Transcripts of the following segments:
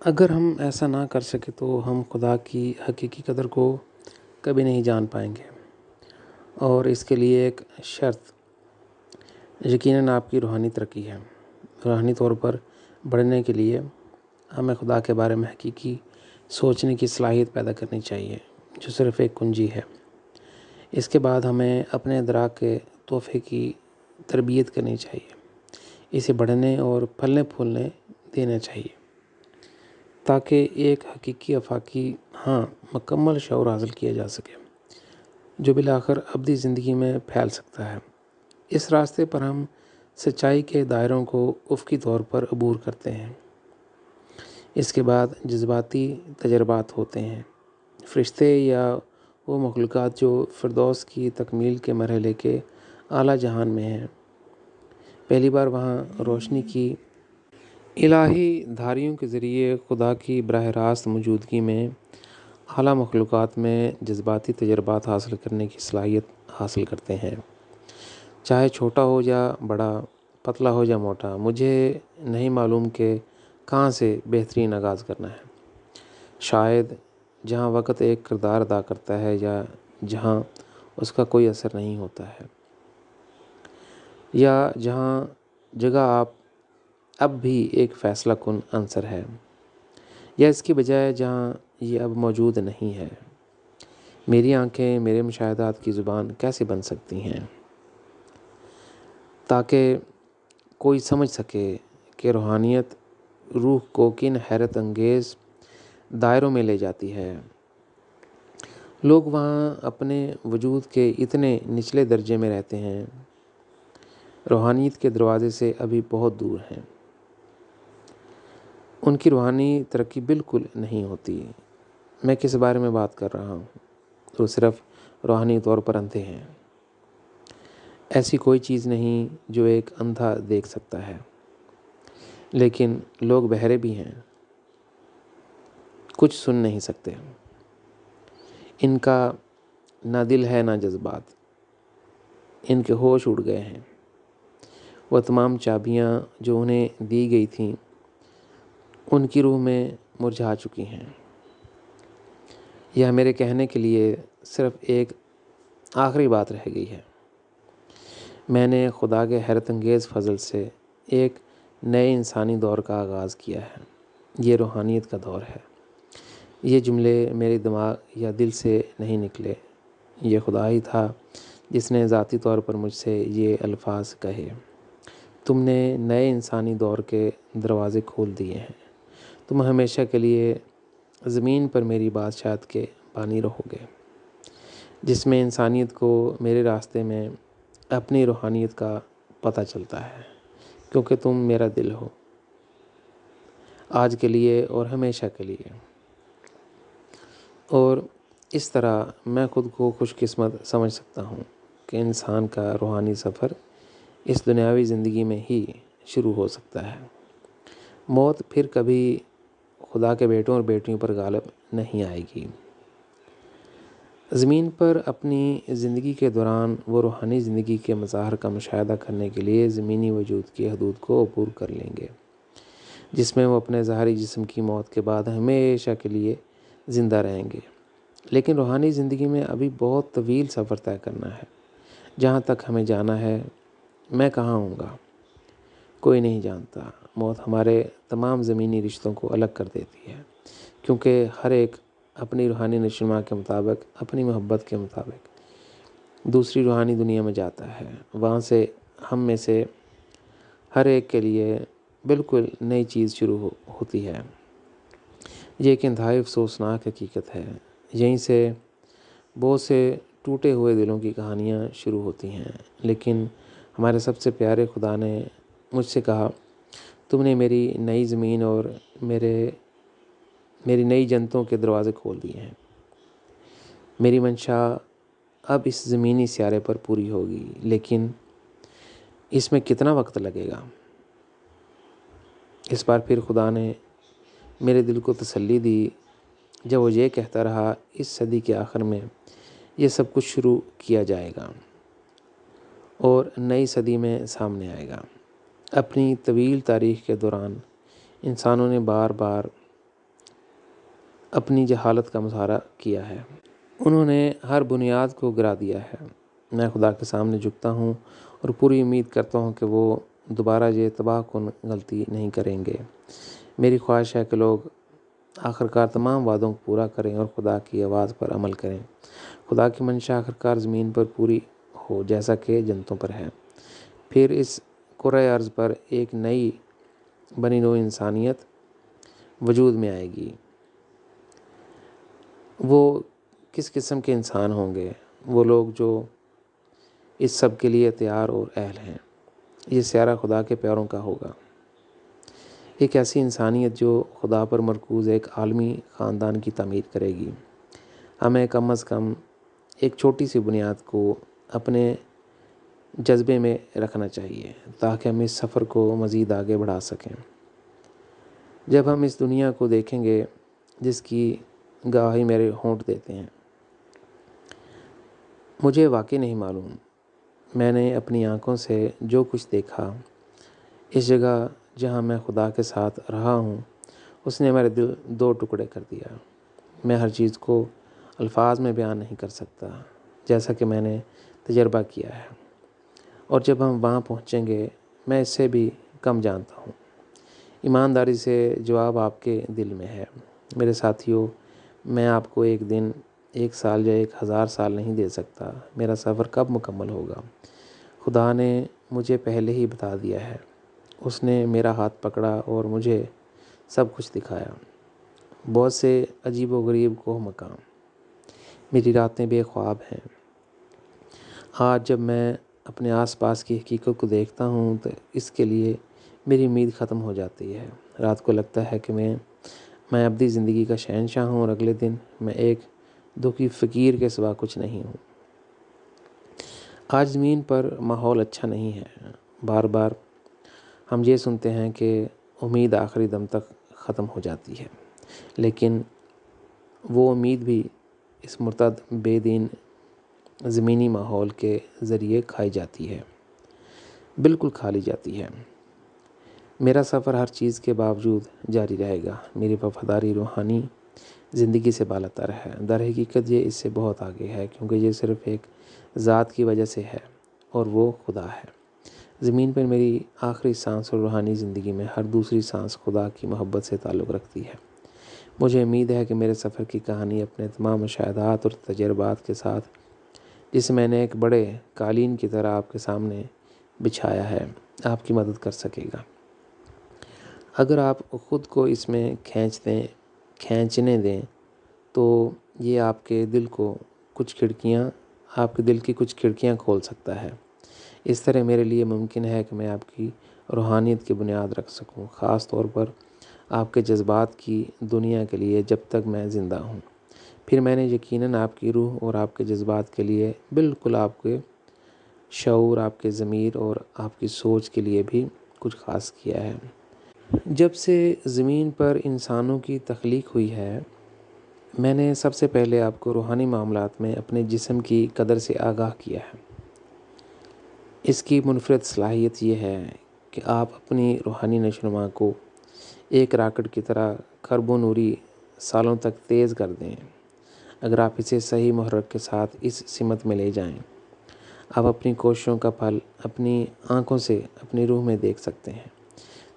اگر ہم ایسا نہ کر سکے تو ہم خدا کی حقیقی قدر کو کبھی نہیں جان پائیں گے، اور اس کے لیے ایک شرط یقیناً آپ کی روحانی ترقی ہے۔ روحانی طور پر بڑھنے کے لیے ہمیں خدا کے بارے میں حقیقی سوچنے کی صلاحیت پیدا کرنی چاہیے، جو صرف ایک کنجی ہے۔ اس کے بعد ہمیں اپنے ادراک کے تحفے کی تربیت کرنی چاہیے، اسے بڑھنے اور پھلنے پھولنے دینا چاہیے، تاکہ ایک حقیقی آفاقی مکمل شعور حاصل کیا جا سکے، جو بالآخر ابدی زندگی میں پھیل سکتا ہے۔ اس راستے پر ہم سچائی کے دائروں کو افقی طور پر عبور کرتے ہیں۔ اس کے بعد جذباتی تجربات ہوتے ہیں۔ فرشتے یا وہ مخلوقات جو فردوس کی تکمیل کے مرحلے کے اعلیٰ جہان میں ہیں، پہلی بار وہاں روشنی کی الہی دھاریوں کے ذریعے خدا کی براہ راست موجودگی میں اعلیٰ مخلوقات میں جذباتی تجربات حاصل کرنے کی صلاحیت حاصل کرتے ہیں، چاہے چھوٹا ہو یا بڑا، پتلا ہو یا موٹا۔ مجھے نہیں معلوم کہ کہاں سے بہترین آغاز کرنا ہے، شاید جہاں وقت ایک کردار ادا کرتا ہے یا جہاں اس کا کوئی اثر نہیں ہوتا ہے، یا جہاں جگہ آپ اب بھی ایک فیصلہ کن عنصر ہے، یا اس کی بجائے جہاں یہ اب موجود نہیں ہے۔ میری آنکھیں میرے مشاہدات کی زبان کیسے بن سکتی ہیں تاکہ کوئی سمجھ سکے کہ روحانیت روح کو کن حیرت انگیز دائروں میں لے جاتی ہے۔ لوگ وہاں اپنے وجود کے اتنے نچلے درجے میں رہتے ہیں، روحانیت کے دروازے سے ابھی بہت دور ہیں۔ ان کی روحانی ترقی بالکل نہیں ہوتی۔ میں کس بارے میں بات کر رہا ہوں؟ وہ صرف روحانی طور پر اندھے ہیں۔ ایسی کوئی چیز نہیں جو ایک اندھا دیکھ سکتا ہے، لیکن لوگ بہرے بھی ہیں، کچھ سن نہیں سکتے۔ ان کا نہ دل ہے نہ جذبات، ان کے ہوش اڑ گئے ہیں۔ وہ تمام چابیاں جو انہیں دی گئی تھیں ان کی روح میں مرجھا چکی ہیں۔ یہ میرے کہنے کے لیے صرف ایک آخری بات رہ گئی ہے۔ میں نے خدا کے حیرت انگیز فضل سے ایک نئے انسانی دور کا آغاز کیا ہے۔ یہ روحانیت کا دور ہے۔ یہ جملے میرے دماغ یا دل سے نہیں نکلے، یہ خدا ہی تھا جس نے ذاتی طور پر مجھ سے یہ الفاظ کہے: تم نے نئے انسانی دور کے دروازے کھول دیے ہیں۔ تم ہمیشہ کے لیے زمین پر میری بادشاہت کے بانی رہو گے، جس میں انسانیت کو میرے راستے میں اپنی روحانیت کا پتہ چلتا ہے، کیونکہ تم میرا دل ہو، آج کے لیے اور ہمیشہ کے لیے۔ اور اس طرح میں خود کو خوش قسمت سمجھ سکتا ہوں کہ انسان کا روحانی سفر اس دنیاوی زندگی میں ہی شروع ہو سکتا ہے۔ موت پھر کبھی خدا کے بیٹوں اور بیٹیوں پر غالب نہیں آئے گی۔ زمین پر اپنی زندگی کے دوران وہ روحانی زندگی کے مظاہر کا مشاہدہ کرنے کے لیے زمینی وجود کی حدود کو عبور کر لیں گے، جس میں وہ اپنے ظاہری جسم کی موت کے بعد ہمیشہ کے لیے زندہ رہیں گے۔ لیکن روحانی زندگی میں ابھی بہت طویل سفر طے کرنا ہے۔ جہاں تک ہمیں جانا ہے، میں کہاں ہوں گا، کوئی نہیں جانتا۔ موت ہمارے تمام زمینی رشتوں کو الگ کر دیتی ہے، کیونکہ ہر ایک اپنی روحانی نشوونما کے مطابق، اپنی محبت کے مطابق دوسری روحانی دنیا میں جاتا ہے۔ وہاں سے ہم میں سے ہر ایک کے لیے بالکل نئی چیز شروع ہوتی ہے۔ یہ ایک انتہائی افسوسناک حقیقت ہے۔ یہیں سے بہت سے ٹوٹے ہوئے دلوں کی کہانیاں شروع ہوتی ہیں۔ لیکن ہمارے سب سے پیارے خدا نے مجھ سے کہا: تم نے میری نئی زمین اور میری نئی جنتوں کے دروازے کھول دیے ہیں۔ میری منشا اب اس زمینی سیارے پر پوری ہوگی، لیکن اس میں کتنا وقت لگے گا؟ اس بار پھر خدا نے میرے دل کو تسلی دی جب وہ یہ کہتا رہا: اس صدی کے آخر میں یہ سب کچھ شروع کیا جائے گا اور نئی صدی میں سامنے آئے گا۔ اپنی طویل تاریخ کے دوران انسانوں نے بار بار اپنی جہالت کا مظاہرہ کیا ہے۔ انہوں نے ہر بنیاد کو گرا دیا ہے۔ میں خدا کے سامنے جھکتا ہوں اور پوری امید کرتا ہوں کہ وہ دوبارہ یہ تباہ کن غلطی نہیں کریں گے۔ میری خواہش ہے کہ لوگ آخرکار تمام وعدوں کو پورا کریں اور خدا کی آواز پر عمل کریں۔ خدا کی منشا آخرکار زمین پر پوری ہو جیسا کہ جنتوں پر ہے۔ پھر اس کرۂ ارض پر ایک نئی بنی نوع انسانیت وجود میں آئے گی۔ وہ کس قسم کے انسان ہوں گے؟ وہ لوگ جو اس سب کے لیے تیار اور اہل ہیں۔ یہ سیارہ خدا کے پیاروں کا ہوگا۔ ایک ایسی انسانیت جو خدا پر مرکوز ایک عالمی خاندان کی تعمیر کرے گی۔ ہمیں کم از کم ایک چھوٹی سی بنیاد کو اپنے جذبے میں رکھنا چاہیے تاکہ ہم اس سفر کو مزید آگے بڑھا سکیں۔ جب ہم اس دنیا کو دیکھیں گے جس کی گواہی میرے ہونٹ دیتے ہیں، مجھے واقعی نہیں معلوم میں نے اپنی آنکھوں سے جو کچھ دیکھا۔ اس جگہ جہاں میں خدا کے ساتھ رہا ہوں اس نے میرے دل دو ٹکڑے کر دیا۔ میں ہر چیز کو الفاظ میں بیان نہیں کر سکتا جیسا کہ میں نے تجربہ کیا ہے، اور جب ہم وہاں پہنچیں گے میں اس سے بھی کم جانتا ہوں۔ ایمانداری سے جواب آپ کے دل میں ہے۔ میرے ساتھیوں، میں آپ کو ایک دن، ایک سال یا 1000 سال نہیں دے سکتا۔ میرا سفر کب مکمل ہوگا؟ خدا نے مجھے پہلے ہی بتا دیا ہے۔ اس نے میرا ہاتھ پکڑا اور مجھے سب کچھ دکھایا۔ بہت سے عجیب و غریب کوہ مقام۔ میری راتیں بے خواب ہیں۔ آج جب میں اپنے آس پاس کی حقیقت کو دیکھتا ہوں تو اس کے لیے میری امید ختم ہو جاتی ہے۔ رات کو لگتا ہے کہ میں ابدی زندگی کا شہنشاہ ہوں اور اگلے دن میں ایک دکھی فقیر کے سوا کچھ نہیں ہوں۔ آج زمین پر ماحول اچھا نہیں ہے۔ بار بار ہم یہ سنتے ہیں کہ امید آخری دم تک ختم ہو جاتی ہے، لیکن وہ امید بھی اس مرتد بے دین زمینی ماحول کے ذریعے کھائی جاتی ہے، بالکل کھا لی جاتی ہے۔ میرا سفر ہر چیز کے باوجود جاری رہے گا۔ میری وفاداری روحانی زندگی سے بالا تر ہے۔ در حقیقت یہ اس سے بہت آگے ہے، کیونکہ یہ صرف ایک ذات کی وجہ سے ہے اور وہ خدا ہے۔ زمین پر میری آخری سانس اور روحانی زندگی میں ہر دوسری سانس خدا کی محبت سے تعلق رکھتی ہے۔ مجھے امید ہے کہ میرے سفر کی کہانی اپنے تمام مشاہدات اور تجربات کے ساتھ، جسے میں نے ایک بڑے قالین کی طرح آپ کے سامنے بچھایا ہے، آپ کی مدد کر سکے گا۔ اگر آپ خود کو اس میں کھینچنے دیں تو یہ آپ کے دل کی کچھ کھڑکیاں کھول سکتا ہے۔ اس طرح میرے لیے ممکن ہے کہ میں آپ کی روحانیت کی بنیاد رکھ سکوں، خاص طور پر آپ کے جذبات کی دنیا کے لیے جب تک میں زندہ ہوں۔ پھر میں نے یقیناً آپ کی روح اور آپ کے جذبات کے لیے، بالکل آپ کے شعور، آپ کے ضمیر اور آپ کی سوچ کے لیے بھی کچھ خاص کیا ہے۔ جب سے زمین پر انسانوں کی تخلیق ہوئی ہے، میں نے سب سے پہلے آپ کو روحانی معاملات میں اپنے جسم کی قدر سے آگاہ کیا ہے۔ اس کی منفرد صلاحیت یہ ہے کہ آپ اپنی روحانی نشوونما کو ایک راکٹ کی طرح کھربوں نوری سالوں تک تیز کر دیں۔ اگر آپ اسے صحیح محرک کے ساتھ اس سمت میں لے جائیں، آپ اپنی کوششوں کا پھل اپنی آنکھوں سے اپنی روح میں دیکھ سکتے ہیں،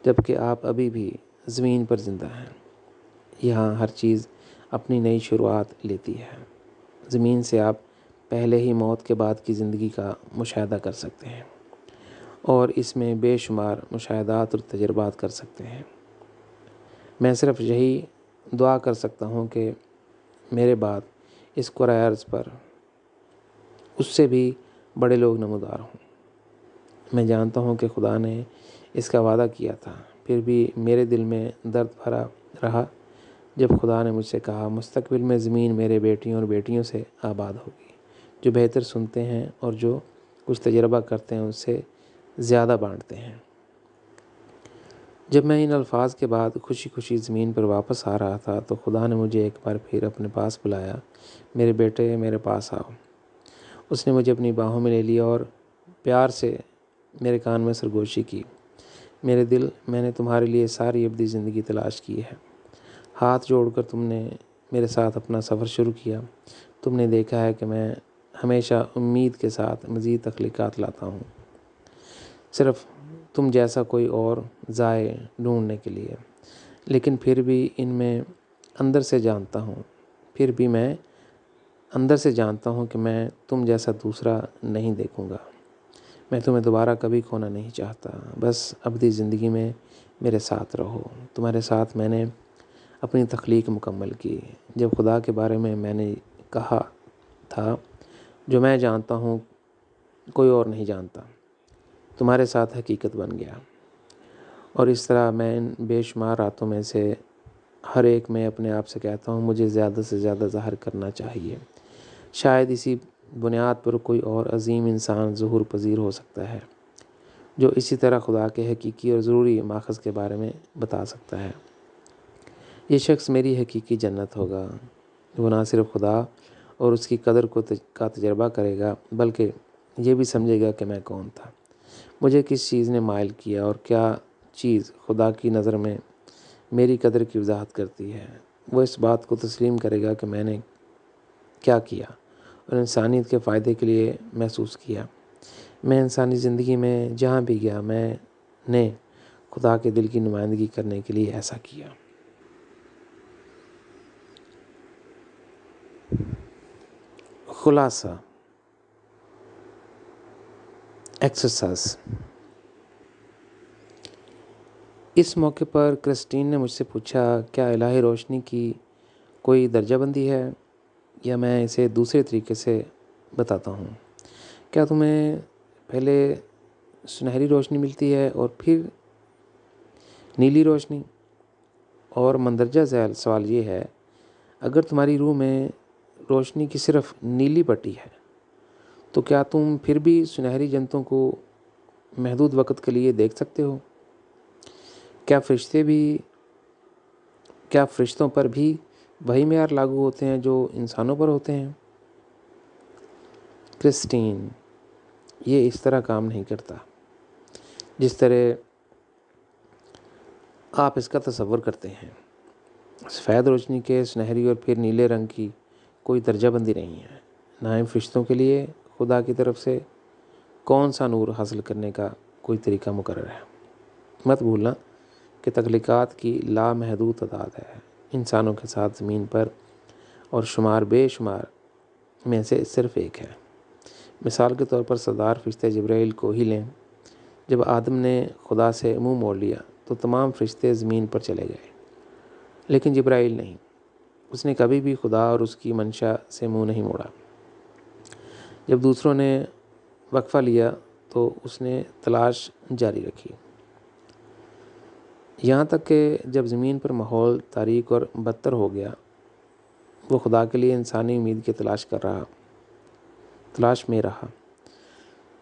جبکہ آپ ابھی بھی زمین پر زندہ ہیں۔ یہاں ہر چیز اپنی نئی شروعات لیتی ہے۔ زمین سے آپ پہلے ہی موت کے بعد کی زندگی کا مشاہدہ کر سکتے ہیں اور اس میں بے شمار مشاہدات اور تجربات کر سکتے ہیں۔ میں صرف یہی دعا کر سکتا ہوں کہ میرے بعد اس کرۂ ارض پر اس سے بھی بڑے لوگ نمودار ہوں۔ میں جانتا ہوں کہ خدا نے اس کا وعدہ کیا تھا، پھر بھی میرے دل میں درد بھرا رہا جب خدا نے مجھ سے کہا، مستقبل میں زمین میرے بیٹیوں اور بیٹیوں سے آباد ہوگی، جو بہتر سنتے ہیں اور جو کچھ تجربہ کرتے ہیں اس سے زیادہ بانٹتے ہیں۔ جب میں ان الفاظ کے بعد خوشی خوشی زمین پر واپس آ رہا تھا تو خدا نے مجھے ایک بار پھر اپنے پاس بلایا، میرے بیٹے میرے پاس آؤ۔ اس نے مجھے اپنی باہوں میں لے لیا اور پیار سے میرے کان میں سرگوشی کی، میرے دل، میں نے تمہارے لیے ساری ابدی زندگی تلاش کی ہے۔ ہاتھ جوڑ کر تم نے میرے ساتھ اپنا سفر شروع کیا، تم نے دیکھا ہے کہ میں ہمیشہ امید کے ساتھ مزید تخلیقات لاتا ہوں، صرف تم جیسا کوئی اور ضائع ڈھونڈنے کے لیے۔ لیکن پھر بھی میں اندر سے جانتا ہوں کہ میں تم جیسا دوسرا نہیں دیکھوں گا۔ میں تمہیں دوبارہ کبھی کھونا نہیں چاہتا، بس ابدی زندگی میں میرے ساتھ رہو۔ تمہارے ساتھ میں نے اپنی تخلیق مکمل کی۔ جب خدا کے بارے میں نے کہا تھا جو میں جانتا ہوں کوئی اور نہیں جانتا، تمہارے ساتھ حقیقت بن گیا۔ اور اس طرح میں ان بے شمار راتوں میں سے ہر ایک میں اپنے آپ سے کہتا ہوں مجھے زیادہ سے زیادہ ظاہر کرنا چاہیے۔ شاید اسی بنیاد پر کوئی اور عظیم انسان ظہور پذیر ہو سکتا ہے جو اسی طرح خدا کے حقیقی اور ضروری ماخذ کے بارے میں بتا سکتا ہے۔ یہ شخص میری حقیقی جنت ہوگا۔ وہ نہ صرف خدا اور اس کی قدر کا تجربہ کرے گا بلکہ یہ بھی سمجھے گا کہ میں کون تھا، مجھے کس چیز نے مائل کیا اور کیا چیز خدا کی نظر میں میری قدر کی وضاحت کرتی ہے۔ وہ اس بات کو تسلیم کرے گا کہ میں نے کیا کیا اور انسانیت کے فائدے کے لیے محسوس کیا۔ میں انسانی زندگی میں جہاں بھی گیا میں نے خدا کے دل کی نمائندگی کرنے کے لیے ایسا کیا۔ خلاصہ ایکسرسائز۔ اس موقع پر کرسٹین نے مجھ سے پوچھا کیا الہی روشنی کی کوئی درجہ بندی ہے یا میں اسے دوسرے طریقے سے بتاتا ہوں؟ کیا تمہیں پہلے سنہری روشنی ملتی ہے اور پھر نیلی روشنی؟ اور مندرجہ ذیل سوال یہ ہے اگر تمہاری روح میں روشنی کی صرف نیلی پٹی ہے تو کیا تم پھر بھی سنہری جنتوں کو محدود وقت کے لیے دیکھ سکتے ہو؟ کیا فرشتوں پر بھی وہی معیار لاگو ہوتے ہیں جو انسانوں پر ہوتے ہیں؟ کرسٹین، یہ اس طرح کام نہیں کرتا جس طرح آپ اس کا تصور کرتے ہیں۔ سفید روشنی کے سنہری اور پھر نیلے رنگ کی کوئی درجہ بندی نہیں ہے، نہ ہی فرشتوں کے لیے خدا کی طرف سے کون سا نور حاصل کرنے کا کوئی طریقہ مقرر ہے۔ مت بھولنا کہ تخلیقات کی لامحدود تعداد ہے، انسانوں کے ساتھ زمین پر اور شمار بے شمار میں سے صرف ایک ہے۔ مثال کے طور پر سردار فرشتے جبرائیل کو ہی لیں۔ جب آدم نے خدا سے منہ موڑ لیا تو تمام فرشتے زمین پر چلے گئے، لیکن جبرائیل نہیں۔ اس نے کبھی بھی خدا اور اس کی منشا سے منہ نہیں موڑا۔ جب دوسروں نے وقفہ لیا تو اس نے تلاش جاری رکھی، یہاں تک کہ جب زمین پر ماحول تاریک اور بدتر ہو گیا وہ خدا کے لیے انسانی امید کی تلاش میں رہا۔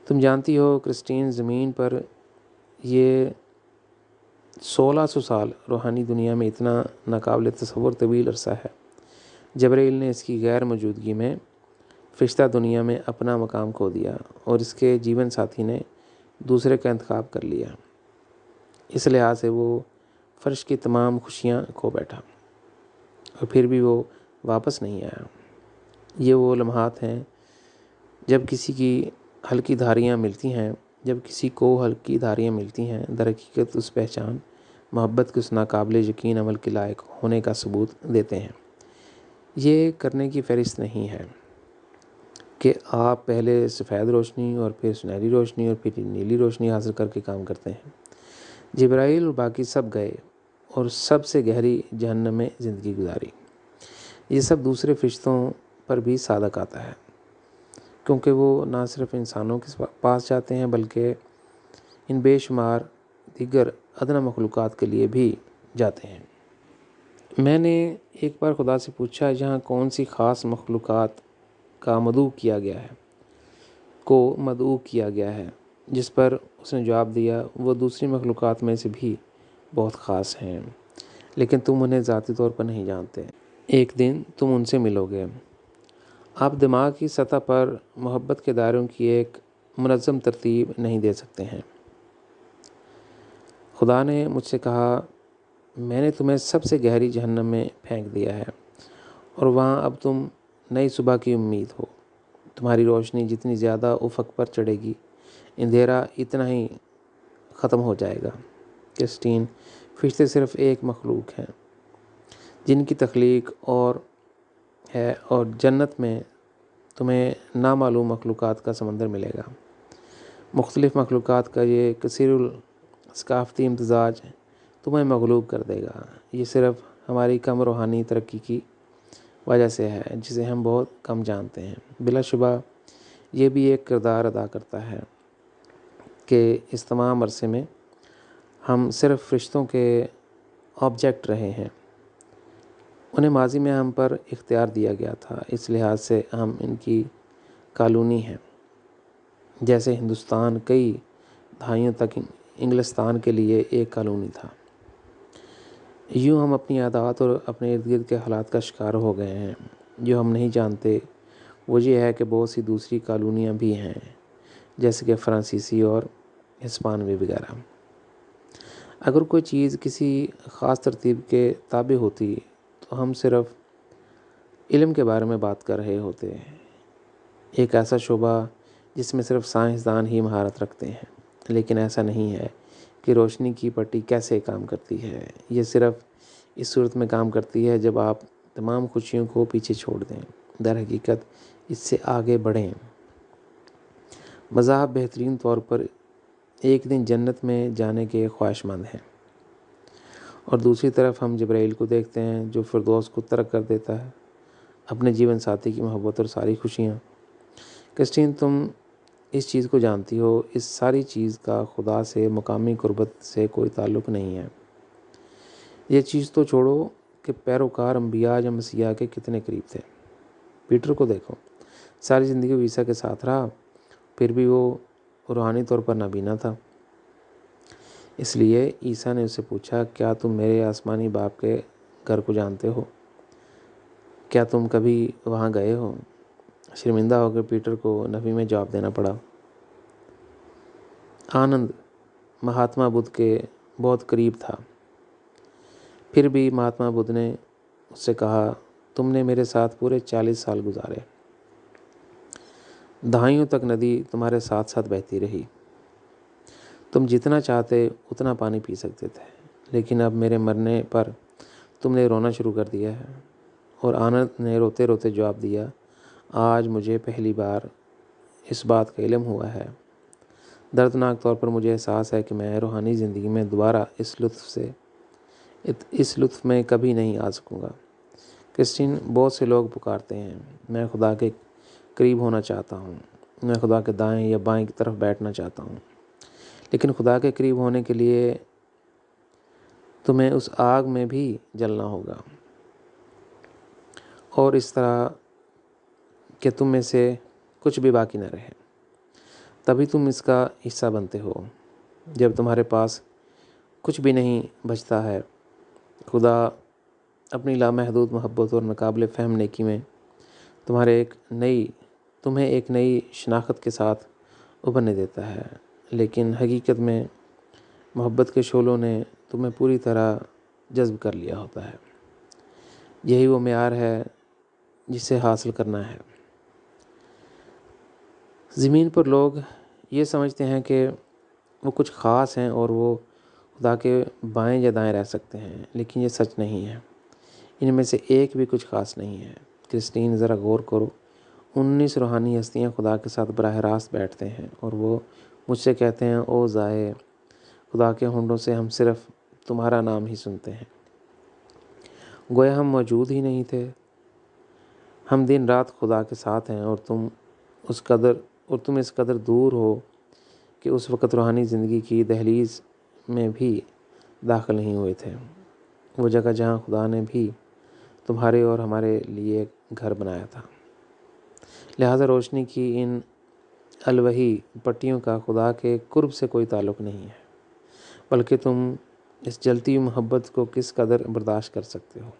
تم جانتی ہو کرسٹین، زمین پر یہ 1600 سال روحانی دنیا میں اتنا ناقابل تصور طویل عرصہ ہے۔ جبرائیل نے اس کی غیر موجودگی میں فرشتہ دنیا میں اپنا مقام کھو دیا اور اس کے جیون ساتھی نے دوسرے کا انتخاب کر لیا۔ اس لحاظ سے وہ فرش کی تمام خوشیاں کھو بیٹھا اور پھر بھی وہ واپس نہیں آیا۔ یہ وہ لمحات ہیں جب کسی کو ہلکی دھاریاں ملتی ہیں، در حقیقت اس پہچان محبت کے اس ناقابل یقین عمل کے لائق ہونے کا ثبوت دیتے ہیں۔ یہ کرنے کی فہرست نہیں ہے کہ آپ پہلے سفید روشنی اور پھر سنہری روشنی اور پھر نیلی روشنی حاصل کر کے کام کرتے ہیں۔ جبرائیل اور باقی سب گئے اور سب سے گہری جہنم میں زندگی گزاری۔ یہ سب دوسرے فرشتوں پر بھی صادق آتا ہے کیونکہ وہ نہ صرف انسانوں کے پاس جاتے ہیں بلکہ ان بے شمار دیگر ادنا مخلوقات کے لیے بھی جاتے ہیں۔ میں نے ایک بار خدا سے پوچھا یہاں کون سی خاص مخلوقات کو مدعو کیا گیا ہے، جس پر اس نے جواب دیا وہ دوسری مخلوقات میں سے بھی بہت خاص ہیں لیکن تم انہیں ذاتی طور پر نہیں جانتے۔ ایک دن تم ان سے ملو گے۔ آپ دماغ کی سطح پر محبت کے دائروں کی ایک منظم ترتیب نہیں دے سکتے ہیں۔ خدا نے مجھ سے کہا میں نے تمہیں سب سے گہری جہنم میں پھینک دیا ہے اور وہاں اب تم نئی صبح کی امید ہو۔ تمہاری روشنی جتنی زیادہ افق پر چڑھے گی، اندھیرا اتنا ہی ختم ہو جائے گا۔ کرسٹین، فرشتے صرف ایک مخلوق ہیں جن کی تخلیق اور جنت میں تمہیں نامعلوم مخلوقات کا سمندر ملے گا۔ مختلف مخلوقات کا یہ کثیر الثقافتی امتزاج تمہیں مغلوب کر دے گا۔ یہ صرف ہماری کم روحانی ترقی کی وجہ سے ہے، جسے ہم بہت کم جانتے ہیں۔ بلا شبہ یہ بھی ایک کردار ادا کرتا ہے کہ اس تمام عرصے میں ہم صرف فرشتوں کے آبجیکٹ رہے ہیں۔ انہیں ماضی میں ہم پر اختیار دیا گیا تھا، اس لحاظ سے ہم ان کی کالونی ہیں، جیسے ہندوستان کئی دہائیوں تک انگلستان کے لیے ایک کالونی تھا۔ یوں ہم اپنی عادات اور اپنے ارد گرد کے حالات کا شکار ہو گئے ہیں۔ جو ہم نہیں جانتے وہ یہ ہے کہ بہت سی دوسری کالونیاں بھی ہیں، جیسے کہ فرانسیسی اور ہسپانوی وغیرہ۔ اگر کوئی چیز کسی خاص ترتیب کے تابع ہوتی تو ہم صرف علم کے بارے میں بات کر رہے ہوتے، ایک ایسا شعبہ جس میں صرف سائنسدان ہی مہارت رکھتے ہیں۔ لیکن ایسا نہیں ہے کہ روشنی کی پٹی کیسے کام کرتی ہے۔ یہ صرف اس صورت میں کام کرتی ہے جب آپ تمام خوشیوں کو پیچھے چھوڑ دیں، در حقیقت اس سے آگے بڑھیں۔ مذاہب بہترین طور پر ایک دن جنت میں جانے کے خواہش مند ہیں، اور دوسری طرف ہم جبرائیل کو دیکھتے ہیں جو فردوس کو ترک کر دیتا ہے، اپنے جیون ساتھی کی محبت اور ساری خوشیاں۔ کرسٹین، تم اس چیز کو جانتی ہو، اس ساری چیز کا خدا سے مقامی قربت سے کوئی تعلق نہیں ہے۔ یہ چیز تو چھوڑو کہ پیروکار انبیاء یا مسیح کے کتنے قریب تھے۔ پیٹر کو دیکھو، ساری زندگی عیسیٰ کے ساتھ رہا، پھر بھی وہ روحانی طور پر نابینا تھا۔ اس لیے عیسیٰ نے اسے پوچھا، کیا تم میرے آسمانی باپ کے گھر کو جانتے ہو؟ کیا تم کبھی وہاں گئے ہو؟ شرمندہ ہو کر پیٹر کو نفی میں جواب دینا پڑا۔ آنند مہاتما بدھ کے بہت قریب تھا، پھر بھی مہاتما بدھ نے اس سے کہا، تم نے میرے ساتھ پورے 40 سال گزارے، دہائیوں تک ندی تمہارے ساتھ ساتھ بہتی رہی، تم جتنا چاہتے اتنا پانی پی سکتے تھے، لیکن اب میرے مرنے پر تم نے رونا شروع کر دیا ہے۔ اور آنند نے روتے روتے جواب دیا، آج مجھے پہلی بار اس بات کا علم ہوا ہے۔ دردناک طور پر مجھے احساس ہے کہ میں روحانی زندگی میں دوبارہ اس لطف میں کبھی نہیں آ سکوں گا۔ کرسٹین، بہت سے لوگ پکارتے ہیں، میں خدا کے قریب ہونا چاہتا ہوں، میں خدا کے دائیں یا بائیں کی طرف بیٹھنا چاہتا ہوں۔ لیکن خدا کے قریب ہونے کے لیے تمہیں اس آگ میں بھی جلنا ہوگا، اور اس طرح کہ تم میں سے کچھ بھی باقی نہ رہے، تبھی تم اس کا حصہ بنتے ہو۔ جب تمہارے پاس کچھ بھی نہیں بچتا ہے، خدا اپنی لامحدود محبت اور ناقابل فہم نیکی میں تمہیں ایک نئی شناخت کے ساتھ ابھرنے دیتا ہے۔ لیکن حقیقت میں محبت کے شعلوں نے تمہیں پوری طرح جذب کر لیا ہوتا ہے۔ یہی وہ معیار ہے جسے حاصل کرنا ہے۔ زمین پر لوگ یہ سمجھتے ہیں کہ وہ کچھ خاص ہیں اور وہ خدا کے بائیں یا دائیں رہ سکتے ہیں، لیکن یہ سچ نہیں ہے۔ ان میں سے ایک بھی کچھ خاص نہیں ہے۔ کرسٹین، ذرا غور کرو، 19 روحانی ہستیاں خدا کے ساتھ براہ راست بیٹھتے ہیں، اور وہ مجھ سے کہتے ہیں، او ضائع، خدا کے ہونٹوں سے ہم صرف تمہارا نام ہی سنتے ہیں، گویا ہم موجود ہی نہیں تھے۔ ہم دن رات خدا کے ساتھ ہیں، اور تم اس قدر دور ہو کہ اس وقت روحانی زندگی کی دہلیز میں بھی داخل نہیں ہوئے تھے، وہ جگہ جہاں خدا نے بھی تمہارے اور ہمارے لیے گھر بنایا تھا۔ لہٰذا روشنی کی ان الوہی پٹیوں کا خدا کے قرب سے کوئی تعلق نہیں ہے، بلکہ تم اس جلتی ہوئی محبت کو کس قدر برداشت کر سکتے ہو،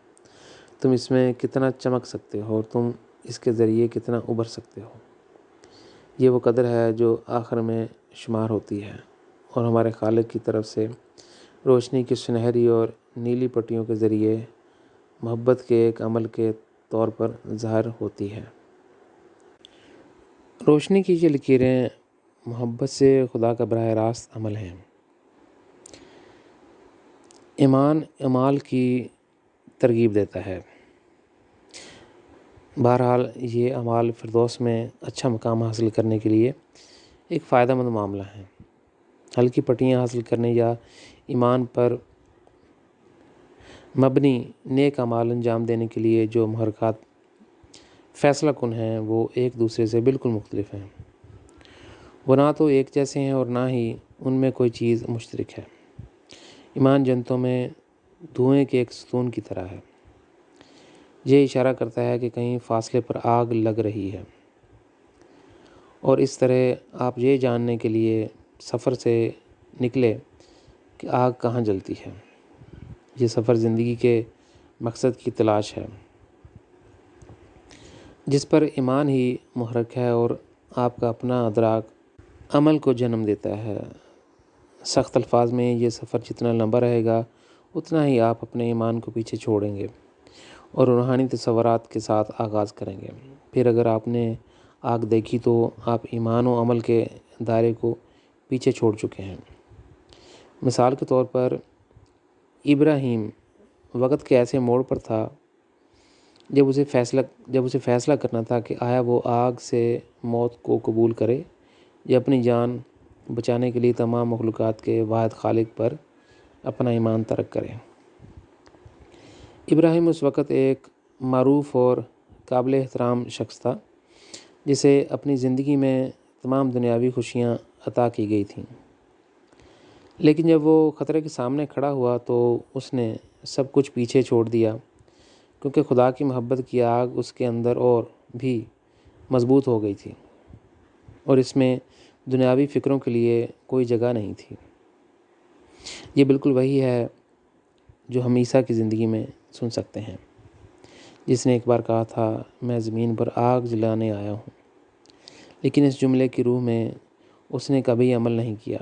تم اس میں کتنا چمک سکتے ہو، اور تم اس کے ذریعے کتنا ابھر سکتے ہو۔ یہ وہ قدر ہے جو آخر میں شمار ہوتی ہے، اور ہمارے خالق کی طرف سے روشنی کی سنہری اور نیلی پٹیوں کے ذریعے محبت کے ایک عمل کے طور پر ظاہر ہوتی ہے۔ روشنی کی یہ لکیریں محبت سے خدا کا براہ راست عمل ہیں۔ ایمان اعمال کی ترغیب دیتا ہے۔ بہرحال یہ اعمال فردوس میں اچھا مقام حاصل کرنے کے لیے ایک فائدہ مند معاملہ ہے۔ ہلکی پٹیاں حاصل کرنے یا ایمان پر مبنی نیک اعمال انجام دینے کے لیے جو محرکات فیصلہ کن ہیں وہ ایک دوسرے سے بالکل مختلف ہیں۔ وہ نہ تو ایک جیسے ہیں اور نہ ہی ان میں کوئی چیز مشترک ہے۔ ایمان جنتوں میں دھوئیں کے ایک ستون کی طرح ہے۔ یہ اشارہ کرتا ہے کہ کہیں فاصلے پر آگ لگ رہی ہے، اور اس طرح آپ یہ جاننے کے لیے سفر سے نکلے کہ آگ کہاں جلتی ہے۔ یہ سفر زندگی کے مقصد کی تلاش ہے، جس پر ایمان ہی محرک ہے اور آپ کا اپنا ادراک عمل کو جنم دیتا ہے۔ سخت الفاظ میں یہ سفر جتنا لمبا رہے گا اتنا ہی آپ اپنے ایمان کو پیچھے چھوڑیں گے اور روحانی تصورات کے ساتھ آغاز کریں گے۔ پھر اگر آپ نے آگ دیکھی تو آپ ایمان و عمل کے دائرے کو پیچھے چھوڑ چکے ہیں۔ مثال کے طور پر ابراہیم وقت کے ایسے موڑ پر تھا جب اسے فیصلہ کرنا تھا کہ آیا وہ آگ سے موت کو قبول کرے یا اپنی جان بچانے کے لیے تمام مخلوقات کے واحد خالق پر اپنا ایمان ترک کرے۔ ابراہیم اس وقت ایک معروف اور قابل احترام شخص تھا جسے اپنی زندگی میں تمام دنیاوی خوشیاں عطا کی گئی تھیں، لیکن جب وہ خطرے کے سامنے کھڑا ہوا تو اس نے سب کچھ پیچھے چھوڑ دیا، کیونکہ خدا کی محبت کی آگ اس کے اندر اور بھی مضبوط ہو گئی تھی اور اس میں دنیاوی فکروں کے لیے کوئی جگہ نہیں تھی۔ یہ بالکل وہی ہے جو ہم عیسیٰ کی زندگی میں سن سکتے ہیں، جس نے ایک بار کہا تھا، میں زمین پر آگ جلانے آیا ہوں۔ لیکن اس جملے کی روح میں اس نے کبھی عمل نہیں کیا،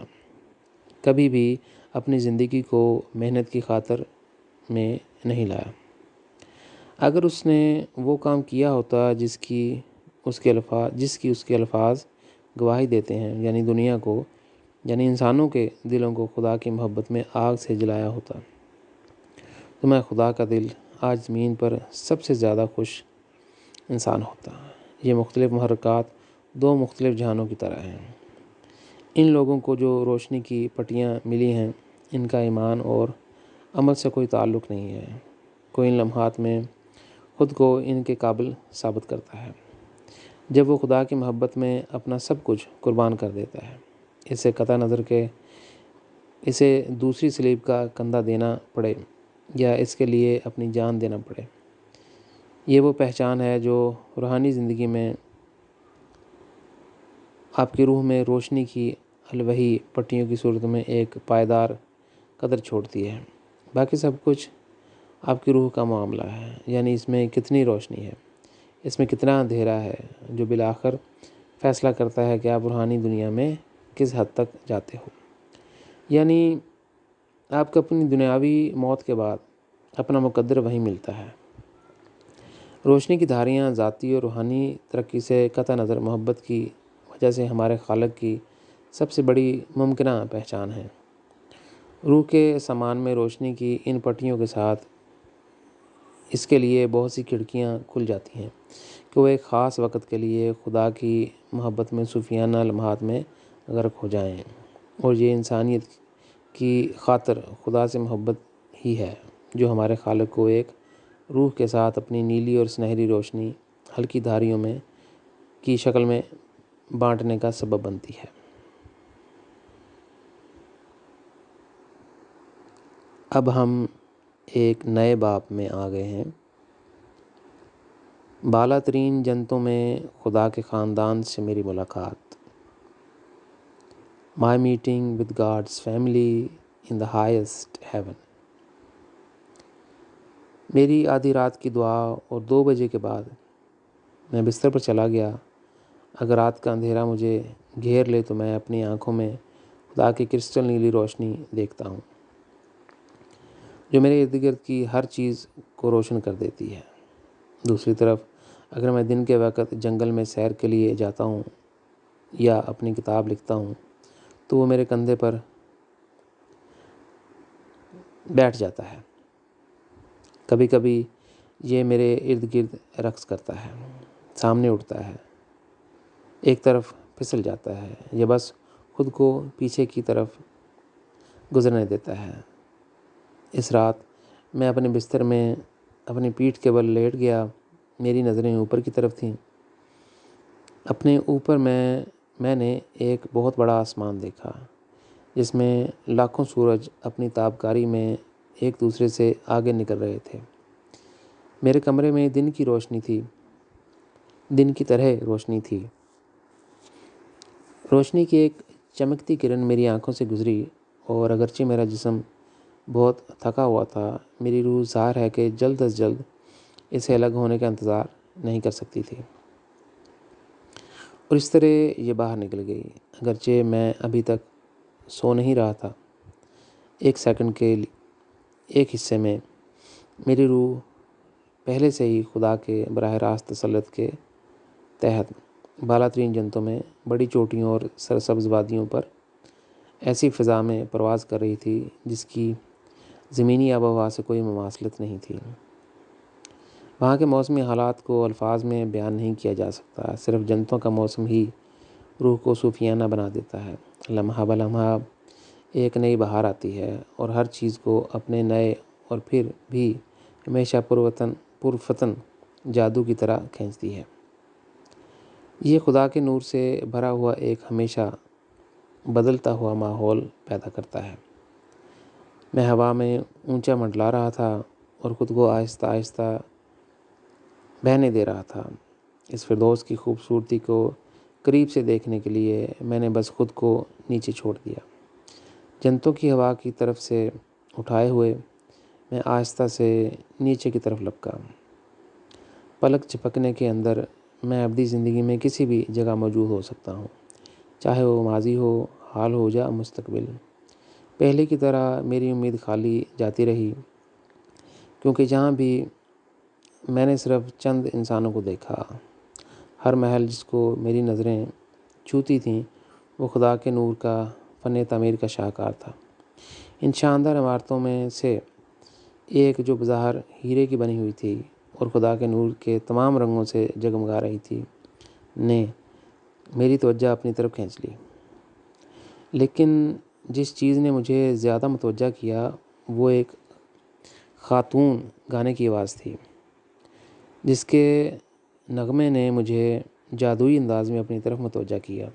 کبھی بھی اپنی زندگی کو محنت کی خاطر میں نہیں لایا۔ اگر اس نے وہ کام کیا ہوتا جس کی اس کے الفاظ گواہی دیتے ہیں، یعنی دنیا کو، یعنی انسانوں کے دلوں کو خدا کی محبت میں آگ سے جلایا ہوتا، تو میں خدا کا دل آج زمین پر سب سے زیادہ خوش انسان ہوتا۔ یہ مختلف محرکات دو مختلف جہانوں کی طرح ہیں۔ ان لوگوں کو جو روشنی کی پٹیاں ملی ہیں، ان کا ایمان اور عمل سے کوئی تعلق نہیں ہے۔ کوئی ان لمحات میں خود کو ان کے قابل ثابت کرتا ہے جب وہ خدا کی محبت میں اپنا سب کچھ قربان کر دیتا ہے، اس سے قطع نظر کہ اسے دوسری صلیب کا کندھا دینا پڑے یا اس کے لیے اپنی جان دینا پڑے۔ یہ وہ پہچان ہے جو روحانی زندگی میں آپ کی روح میں روشنی کی الوہی پٹیوں کی صورت میں ایک پائیدار قدر چھوڑتی ہے۔ باقی سب کچھ آپ کی روح کا معاملہ ہے، یعنی اس میں کتنی روشنی ہے، اس میں کتنا اندھیرا ہے، جو بالآخر فیصلہ کرتا ہے کہ آپ روحانی دنیا میں کس حد تک جاتے ہو۔ یعنی آپ کو اپنی دنیاوی موت کے بعد اپنا مقدر وہیں ملتا ہے۔ روشنی کی دھاریاں ذاتی اور روحانی ترقی سے قطع نظر محبت کی وجہ سے ہمارے خالق کی سب سے بڑی ممکنہ پہچان ہے۔ روح کے سامان میں روشنی کی ان پٹیوں کے ساتھ اس کے لیے بہت سی کھڑکیاں کھل جاتی ہیں کہ وہ ایک خاص وقت کے لیے خدا کی محبت میں صوفیانہ لمحات میں غرق ہو جائیں، اور یہ انسانیت کی خاطر خدا سے محبت ہی ہے جو ہمارے خالق کو ایک روح کے ساتھ اپنی نیلی اور سنہری روشنی ہلکی دھاریوں میں کی شکل میں بانٹنے کا سبب بنتی ہے۔ اب ہم ایک نئے باب میں آ گئے ہیں۔ بالا ترین جنتوں میں خدا کے خاندان سے میری ملاقات۔ My meeting with God's family in the highest heaven۔ میری آدھی رات کی دعا اور 2 بجے کے بعد میں بستر پر چلا گیا۔ اگر رات کا اندھیرا مجھے گھیر لے تو میں اپنی آنکھوں میں خدا کی کرسٹل نیلی روشنی دیکھتا ہوں جو میرے ارد گرد کی ہر چیز کو روشن کر دیتی ہے۔ دوسری طرف اگر میں دن کے وقت جنگل میں سیر کے لیے جاتا ہوں یا اپنی کتاب لکھتا ہوں تو وہ میرے کندھے پر بیٹھ جاتا ہے۔ کبھی کبھی یہ میرے ارد گرد رقص کرتا ہے، سامنے اٹھتا ہے، ایک طرف پھسل جاتا ہے، یا بس خود کو پیچھے کی طرف گزرنے دیتا ہے۔ اس رات میں اپنے بستر میں اپنی پیٹھ کے بل لیٹ گیا، میری نظریں اوپر کی طرف تھیں۔ اپنے اوپر میں نے ایک بہت بڑا آسمان دیکھا جس میں لاکھوں سورج اپنی تابکاری میں ایک دوسرے سے آگے نکل رہے تھے۔ میرے کمرے میں دن کی روشنی تھی، دن کی طرح روشنی تھی۔ روشنی کی ایک چمکتی کرن میری آنکھوں سے گزری، اور اگرچہ میرا جسم بہت تھکا ہوا تھا، میری روح ظاہر ہے کہ جلد از جلد اس سے الگ ہونے کا انتظار نہیں کر سکتی تھی، اور اس طرح یہ باہر نکل گئی۔ اگرچہ میں ابھی تک سو نہیں رہا تھا، ایک سیکنڈ کے ایک حصے میں میری روح پہلے سے ہی خدا کے براہ راست تسلط کے تحت بالا ترین جنتوں میں بڑی چوٹیوں اور سرسبز وادیوں پر ایسی فضا میں پرواز کر رہی تھی جس کی زمینی آب و ہوا سے کوئی مماثلت نہیں تھی۔ وہاں کے موسمی حالات کو الفاظ میں بیان نہیں کیا جا سکتا، صرف جنتوں کا موسم ہی روح کو صوفیانہ بنا دیتا ہے۔ لمحہ بلمحہ ایک نئی بہار آتی ہے اور ہر چیز کو اپنے نئے اور پھر بھی ہمیشہ پرفتن جادو کی طرح کھینچتی ہے۔ یہ خدا کے نور سے بھرا ہوا ایک ہمیشہ بدلتا ہوا ماحول پیدا کرتا ہے۔ میں ہوا میں اونچا منڈلا رہا تھا اور خود کو آہستہ آہستہ بہنے دے رہا تھا۔ اس فردوس کی خوبصورتی کو قریب سے دیکھنے کے لیے میں نے بس خود کو نیچے چھوڑ دیا۔ جنتوں کی ہوا کی طرف سے اٹھائے ہوئے میں آہستہ سے نیچے کی طرف لپکا۔ پلک جھپکنے کے اندر میں ابدی زندگی میں کسی بھی جگہ موجود ہو سکتا ہوں، چاہے وہ ماضی ہو، حال ہو یا مستقبل۔ پہلے کی طرح میری امید خالی جاتی رہی، کیونکہ جہاں بھی میں نے صرف چند انسانوں کو دیکھا۔ ہر محل جس کو میری نظریں چھوتی تھیں وہ خدا کے نور کا فن تعمیر کا شاہکار تھا۔ ان شاندار عمارتوں میں سے ایک جو بظاہر ہیرے کی بنی ہوئی تھی اور خدا کے نور کے تمام رنگوں سے جگمگا رہی تھی، نے میری توجہ اپنی طرف کھینچ لی۔ لیکن جس چیز نے مجھے زیادہ متوجہ کیا وہ ایک خاتون گانے کی آواز تھی، جس کے نغمے نے مجھے جادوئی انداز میں اپنی طرف متوجہ کیا۔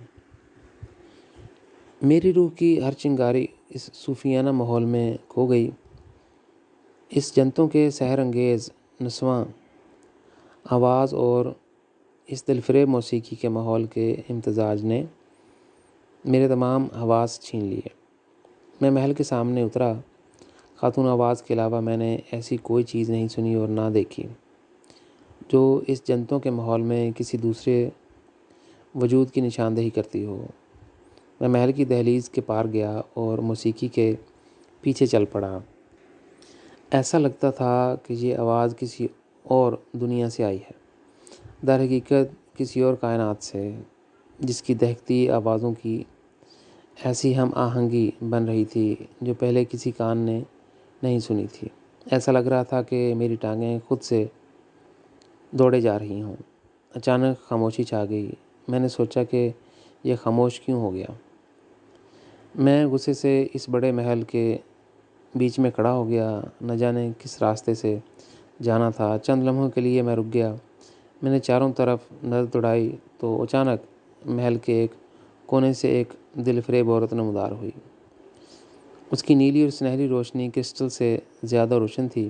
میری روح کی ہر چنگاری اس صوفیانہ ماحول میں کھو گئی۔ اس جنتوں کے سحر انگیز نسواں آواز اور اس دلفریب موسیقی کے ماحول کے امتزاج نے میرے تمام حواس چھین لیے۔ میں محل کے سامنے اترا۔ خاتون آواز کے علاوہ میں نے ایسی کوئی چیز نہیں سنی اور نہ دیکھی جو اس جنتوں کے ماحول میں کسی دوسرے وجود کی نشاندہی کرتی ہو۔ میں محل کی دہلیز کے پار گیا اور موسیقی کے پیچھے چل پڑا۔ ایسا لگتا تھا کہ یہ آواز کسی اور دنیا سے آئی ہے، در حقیقت کسی اور کائنات سے، جس کی دہکتی آوازوں کی ایسی ہم آہنگی بن رہی تھی جو پہلے کسی کان نے نہیں سنی تھی۔ ایسا لگ رہا تھا کہ میری ٹانگیں خود سے دوڑے جا رہی ہوں۔ اچانک خاموشی چھا گئی۔ میں نے سوچا کہ یہ خاموش کیوں ہو گیا؟ میں غصے سے اس بڑے محل کے بیچ میں کھڑا ہو گیا، نہ جانے کس راستے سے جانا تھا۔ چند لمحوں کے لیے میں رک گیا۔ میں نے چاروں طرف نظر دوڑائی تو اچانک محل کے ایک کونے سے ایک دل فریب عورت نمودار ہوئی۔ اس کی نیلی اور سنہری روشنی کرسٹل سے زیادہ روشن تھی۔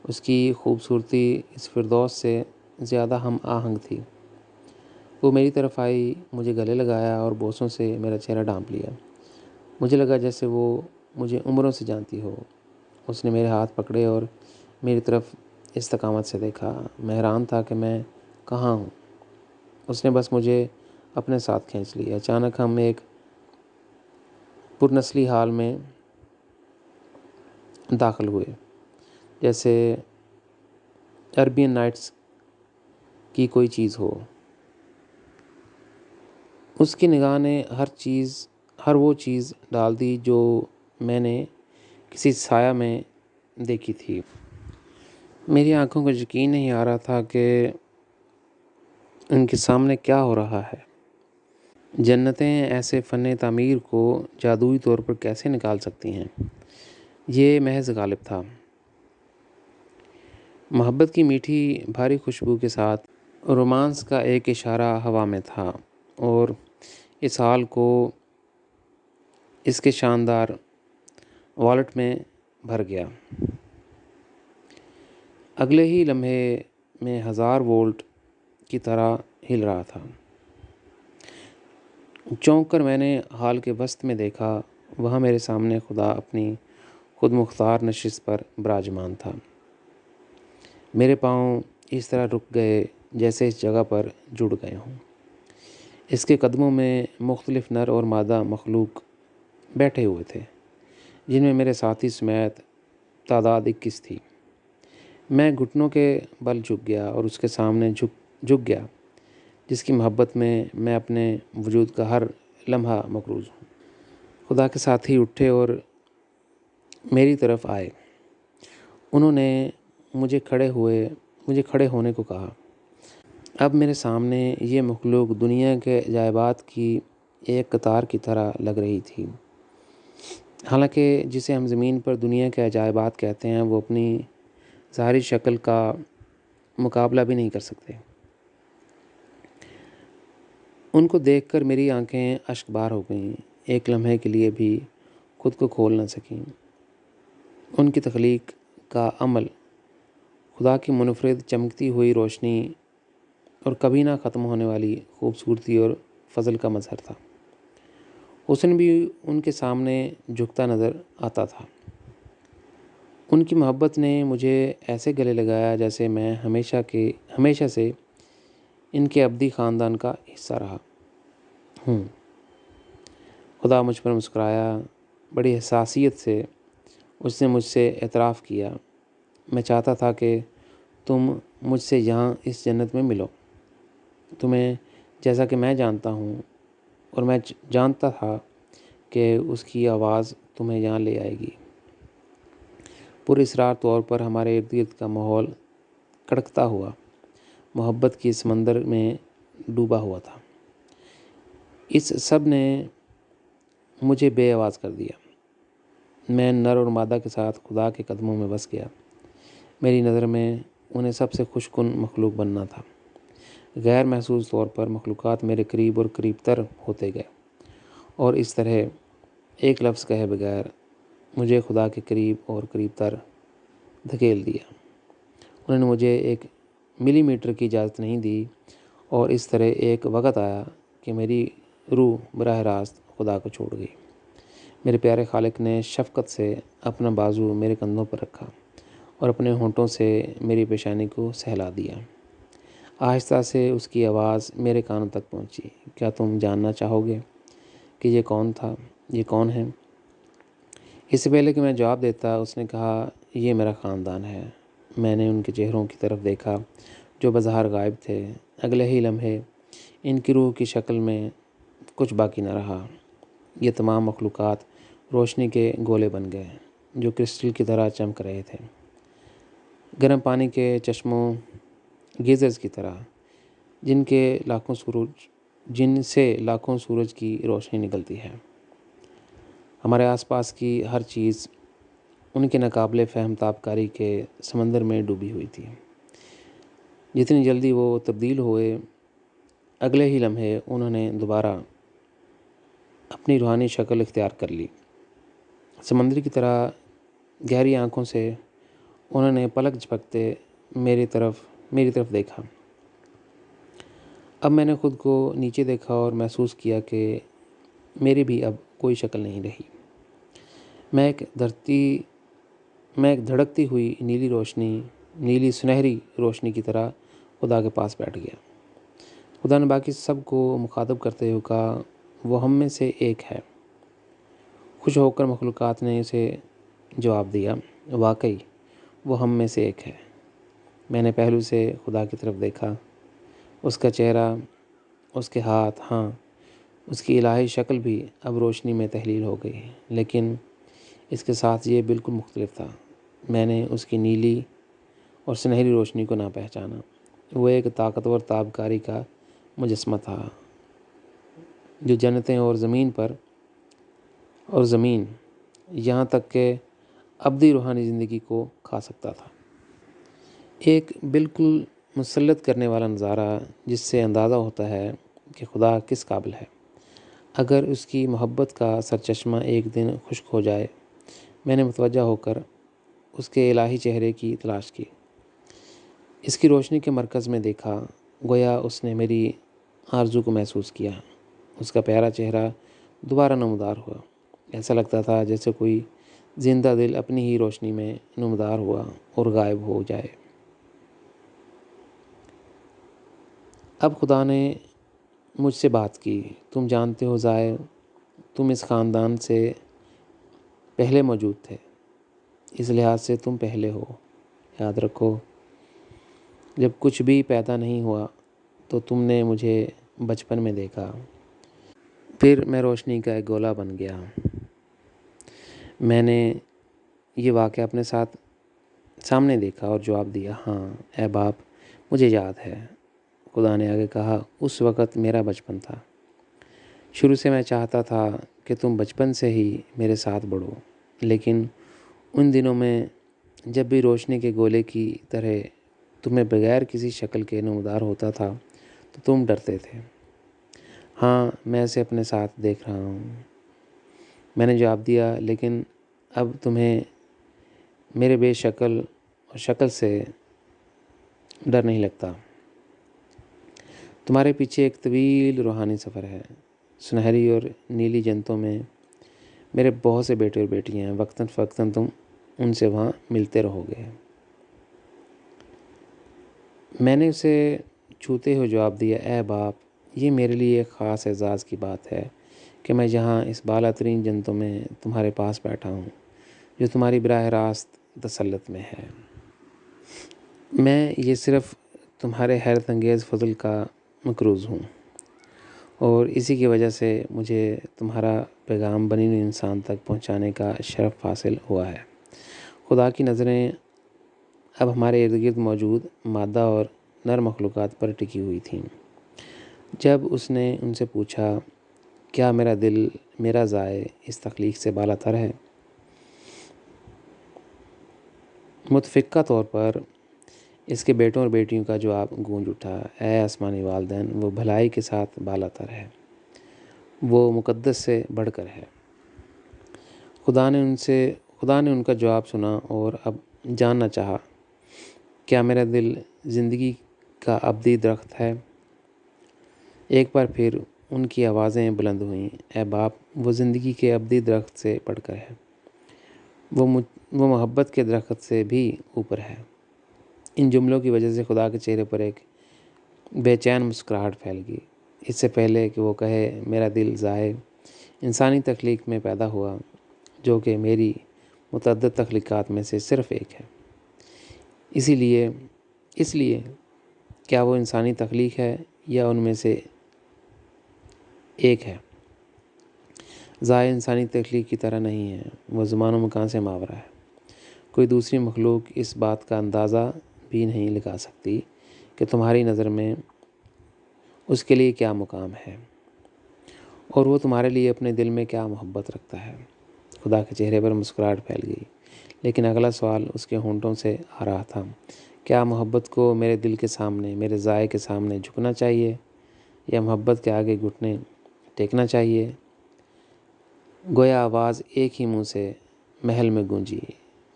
اس کی خوبصورتی اس فردوس سے زیادہ ہم آہنگ تھی۔ وہ میری طرف آئی، مجھے گلے لگایا اور بوسوں سے میرا چہرہ ڈھانپ لیا۔ مجھے لگا جیسے وہ مجھے عمروں سے جانتی ہو۔ اس نے میرے ہاتھ پکڑے اور میری طرف استقامت سے دیکھا۔ میں حیران تھا کہ میں کہاں ہوں۔ اس نے بس مجھے اپنے ساتھ کھینچ لیا۔ اچانک ہم ایک پرنسلی حال میں داخل ہوئے، جیسے عربین نائٹس کی کوئی چیز ہو۔ اس کی نگاہ نے ہر وہ چیز ڈال دی جو میں نے کسی سایہ میں دیکھی تھی۔ میری آنکھوں کو یقین نہیں آ رہا تھا کہ ان کے سامنے کیا ہو رہا ہے۔ جنتیں ایسے فن تعمیر کو جادوئی طور پر کیسے نکال سکتی ہیں؟ یہ محض غالب تھا۔ محبت کی میٹھی بھاری خوشبو کے ساتھ رومانس کا ایک اشارہ ہوا میں تھا، اور اس حال کو اس کے شاندار والٹ میں بھر گیا۔ اگلے ہی لمحے میں 1000 وولٹ کی طرح ہل رہا تھا۔ چونک کر میں نے ہال کے وسط میں دیکھا، وہاں میرے سامنے خدا اپنی خود مختار نشست پر براجمان تھا۔ میرے پاؤں اس طرح رک گئے جیسے اس جگہ پر جڑ گئے ہوں۔ اس کے قدموں میں مختلف نر اور مادہ مخلوق بیٹھے ہوئے تھے، جن میں میرے ساتھی سمیت تعداد 21 تھی۔ میں گھٹنوں کے بل جھک گیا اور اس کے سامنے جھک گیا جس کی محبت میں اپنے وجود کا ہر لمحہ مقروض ہوں۔ خدا کے ساتھی اٹھے اور میری طرف آئے۔ انہوں نے مجھے کھڑے ہونے کو کہا۔ اب میرے سامنے یہ مخلوق دنیا کے عجائبات کی ایک قطار کی طرح لگ رہی تھی۔ حالانکہ جسے ہم زمین پر دنیا کے عجائبات کہتے ہیں، وہ اپنی ظاہری شکل کا مقابلہ بھی نہیں کر سکتے۔ ان کو دیکھ کر میری آنکھیں اشک بار ہو گئیں، ایک لمحے کے لیے بھی خود کو کھول نہ سکیں۔ ان کی تخلیق کا عمل خدا کی منفرد چمکتی ہوئی روشنی اور کبھی نہ ختم ہونے والی خوبصورتی اور فضل کا مظہر تھا۔ حسن بھی ان کے سامنے جھکتا نظر آتا تھا۔ ان کی محبت نے مجھے ایسے گلے لگایا جیسے میں ہمیشہ سے ان کے ابدی خاندان کا حصہ رہا ہوں۔ خدا مجھ پر مسکرایا۔ بڑی حساسیت سے اس نے مجھ سے اعتراف کیا، میں چاہتا تھا کہ تم مجھ سے یہاں اس جنت میں ملو۔ تمہیں جیسا کہ میں جانتا ہوں، اور میں جانتا تھا کہ اس کی آواز تمہیں یہاں لے آئے گی۔ پراسرار طور پر ہمارے ارد گرد کا ماحول کڑکتا ہوا محبت کی سمندر میں ڈوبا ہوا تھا۔ اس سب نے مجھے بے آواز کر دیا۔ میں نر اور مادہ کے ساتھ خدا کے قدموں میں بس گیا۔ میری نظر میں انہیں سب سے خوش کن مخلوق بننا تھا۔ غیر محسوس طور پر مخلوقات میرے قریب اور قریب تر ہوتے گئے، اور اس طرح ایک لفظ کہے بغیر مجھے خدا کے قریب اور قریب تر دھکیل دیا۔ انہوں نے مجھے 1 ملی میٹر کی اجازت نہیں دی، اور اس طرح ایک وقت آیا کہ میری روح براہ راست خدا کو چھوڑ گئی۔ میرے پیارے خالق نے شفقت سے اپنا بازو میرے کندھوں پر رکھا اور اپنے ہونٹوں سے میری پیشانی کو سہلا دیا۔ آہستہ سے اس کی آواز میرے کانوں تک پہنچی۔ کیا تم جاننا چاہو گے کہ یہ کون ہے؟ اس سے پہلے کہ میں جواب دیتا، اس نے کہا، یہ میرا خاندان ہے۔ میں نے ان کے چہروں کی طرف دیکھا جو بظاہر غائب تھے۔ اگلے ہی لمحے ان کی روح کی شکل میں کچھ باقی نہ رہا۔ یہ تمام مخلوقات روشنی کے گولے بن گئے جو کرسٹل کی طرح چمک رہے تھے، گرم پانی کے چشموں گیزرز کی طرح، جن سے لاکھوں سورج کی روشنی نکلتی ہے۔ ہمارے آس پاس کی ہر چیز ان کے ناقابل فہم تابکاری کے سمندر میں ڈوبی ہوئی تھی۔ جتنی جلدی وہ تبدیل ہوئے، اگلے ہی لمحے انہوں نے دوبارہ اپنی روحانی شکل اختیار کر لی۔ سمندر کی طرح گہری آنکھوں سے انہوں نے پلک جھپکتے میری طرف دیکھا۔ اب میں نے خود کو نیچے دیکھا اور محسوس کیا کہ میری بھی اب کوئی شکل نہیں رہی۔ میں ایک دھڑکتی ہوئی نیلی سنہری روشنی کی طرح خدا کے پاس بیٹھ گیا۔ خدا نے باقی سب کو مخاطب کرتے ہوئے کہا، وہ ہم میں سے ایک ہے۔ خوش ہو کر مخلوقات نے اسے جواب دیا، واقعی وہ ہم میں سے ایک ہے۔ میں نے پہلو سے خدا کی طرف دیکھا۔ اس کا چہرہ، اس کے ہاتھ، ہاں اس کی الہی شکل بھی اب روشنی میں تحلیل ہو گئی، لیکن اس کے ساتھ یہ بالکل مختلف تھا۔ میں نے اس کی نیلی اور سنہری روشنی کو نہ پہچانا۔ وہ ایک طاقتور تابکاری کا مجسمہ تھا جو جنتیں اور زمین یہاں تک کہ ابدی روحانی زندگی کو کھا سکتا تھا۔ ایک بالکل مسلط کرنے والا نظارہ جس سے اندازہ ہوتا ہے کہ خدا کس قابل ہے اگر اس کی محبت کا سرچشمہ ایک دن خشک ہو جائے۔ میں نے متوجہ ہو کر اس کے الہی چہرے کی تلاش کی، اس کی روشنی کے مرکز میں دیکھا، گویا اس نے میری آرزو کو محسوس کیا۔ اس کا پیارا چہرہ دوبارہ نمودار ہوا، ایسا لگتا تھا جیسے کوئی زندہ دل اپنی ہی روشنی میں نمودار ہوا اور غائب ہو جائے۔ اب خدا نے مجھ سے بات کی۔ تم جانتے ہو زائر، تم اس خاندان سے پہلے موجود تھے، اس لحاظ سے تم پہلے ہو۔ یاد رکھو، جب کچھ بھی پیدا نہیں ہوا تو تم نے مجھے بچپن میں دیکھا، پھر میں روشنی کا ایک گولا بن گیا۔ میں نے یہ واقعہ اپنے سامنے دیکھا اور جواب دیا، ہاں اے باپ، مجھے یاد ہے۔ خدا نے آگے کہا، اس وقت میرا بچپن تھا۔ شروع سے میں چاہتا تھا کہ تم بچپن سے ہی میرے ساتھ بڑھو، لیکن ان دنوں میں جب بھی روشنی کے گولے کی طرح تمہیں بغیر کسی شکل کے نمودار ہوتا تھا تو تم ڈرتے تھے۔ ہاں میں اسے اپنے ساتھ دیکھ رہا ہوں، میں نے جواب دیا، لیکن اب تمہیں میرے بے شکل اور شکل سے ڈر نہیں لگتا۔ تمہارے پیچھے ایک طویل روحانی سفر ہے۔ سنہری اور نیلی جنتوں میں میرے بہت سے بیٹے اور بیٹیاں ہیں، وقتاً فوقتاً تم ان سے وہاں ملتے رہو گے۔ میں نے اسے چھوتے ہوئے جواب دیا، اے باپ، یہ میرے لیے ایک خاص اعزاز کی بات ہے کہ میں یہاں اس بالا ترین جنتوں میں تمہارے پاس بیٹھا ہوں جو تمہاری براہ راست تسلط میں ہے۔ میں یہ صرف تمہارے حیرت انگیز فضل کا مقروض ہوں، اور اسی کی وجہ سے مجھے تمہارا پیغام بنی ہوئی انسان تک پہنچانے کا شرف حاصل ہوا ہے۔ خدا کی نظریں اب ہمارے ارد گرد موجود مادہ اور نر مخلوقات پر ٹکی ہوئی تھیں۔ جب اس نے ان سے پوچھا، کیا میرا دل، میرا ضائع اس تخلیق سے بالا تر ہے؟ متفقہ طور پر اس کے بیٹوں اور بیٹیوں کا جواب گونج اٹھا، اے آسمانی والدین، وہ بھلائی کے ساتھ بالا تر ہے، وہ مقدس سے بڑھ کر ہے۔ خدا نے ان کا جواب سنا اور اب جاننا چاہا، کیا میرا دل زندگی کا ابدی درخت ہے؟ ایک بار پھر ان کی آوازیں بلند ہوئیں، اے باپ، وہ زندگی کے ابدی درخت سے بڑھ کر ہے، وہ محبت کے درخت سے بھی اوپر ہے۔ ان جملوں کی وجہ سے خدا کے چہرے پر ایک بے چین مسکراہٹ پھیل گئی۔ اس سے پہلے کہ وہ کہے، میرا دل ضائع انسانی تخلیق میں پیدا ہوا جو کہ میری متعدد تخلیقات میں سے صرف ایک ہے۔ اس لیے کیا وہ انسانی تخلیق ہے یا ان میں سے ایک ہے؟ ضائع انسانی تخلیق کی طرح نہیں ہے، وہ زمان و مکان سے ماورا ہے۔ کوئی دوسری مخلوق اس بات کا اندازہ بھی نہیں لگا سکتی کہ تمہاری نظر میں اس کے لیے کیا مقام ہے اور وہ تمہارے لیے اپنے دل میں کیا محبت رکھتا ہے۔ خدا کے چہرے پر مسکراہٹ پھیل گئی، لیکن اگلا سوال اس کے ہونٹوں سے آ رہا تھا، کیا محبت کو میرے دل کے سامنے، میرے ضائع کے سامنے جھکنا چاہیے یا محبت کے آگے گھٹنے ٹیکنا چاہیے؟ گویا آواز ایک ہی منہ سے محل میں گونجی،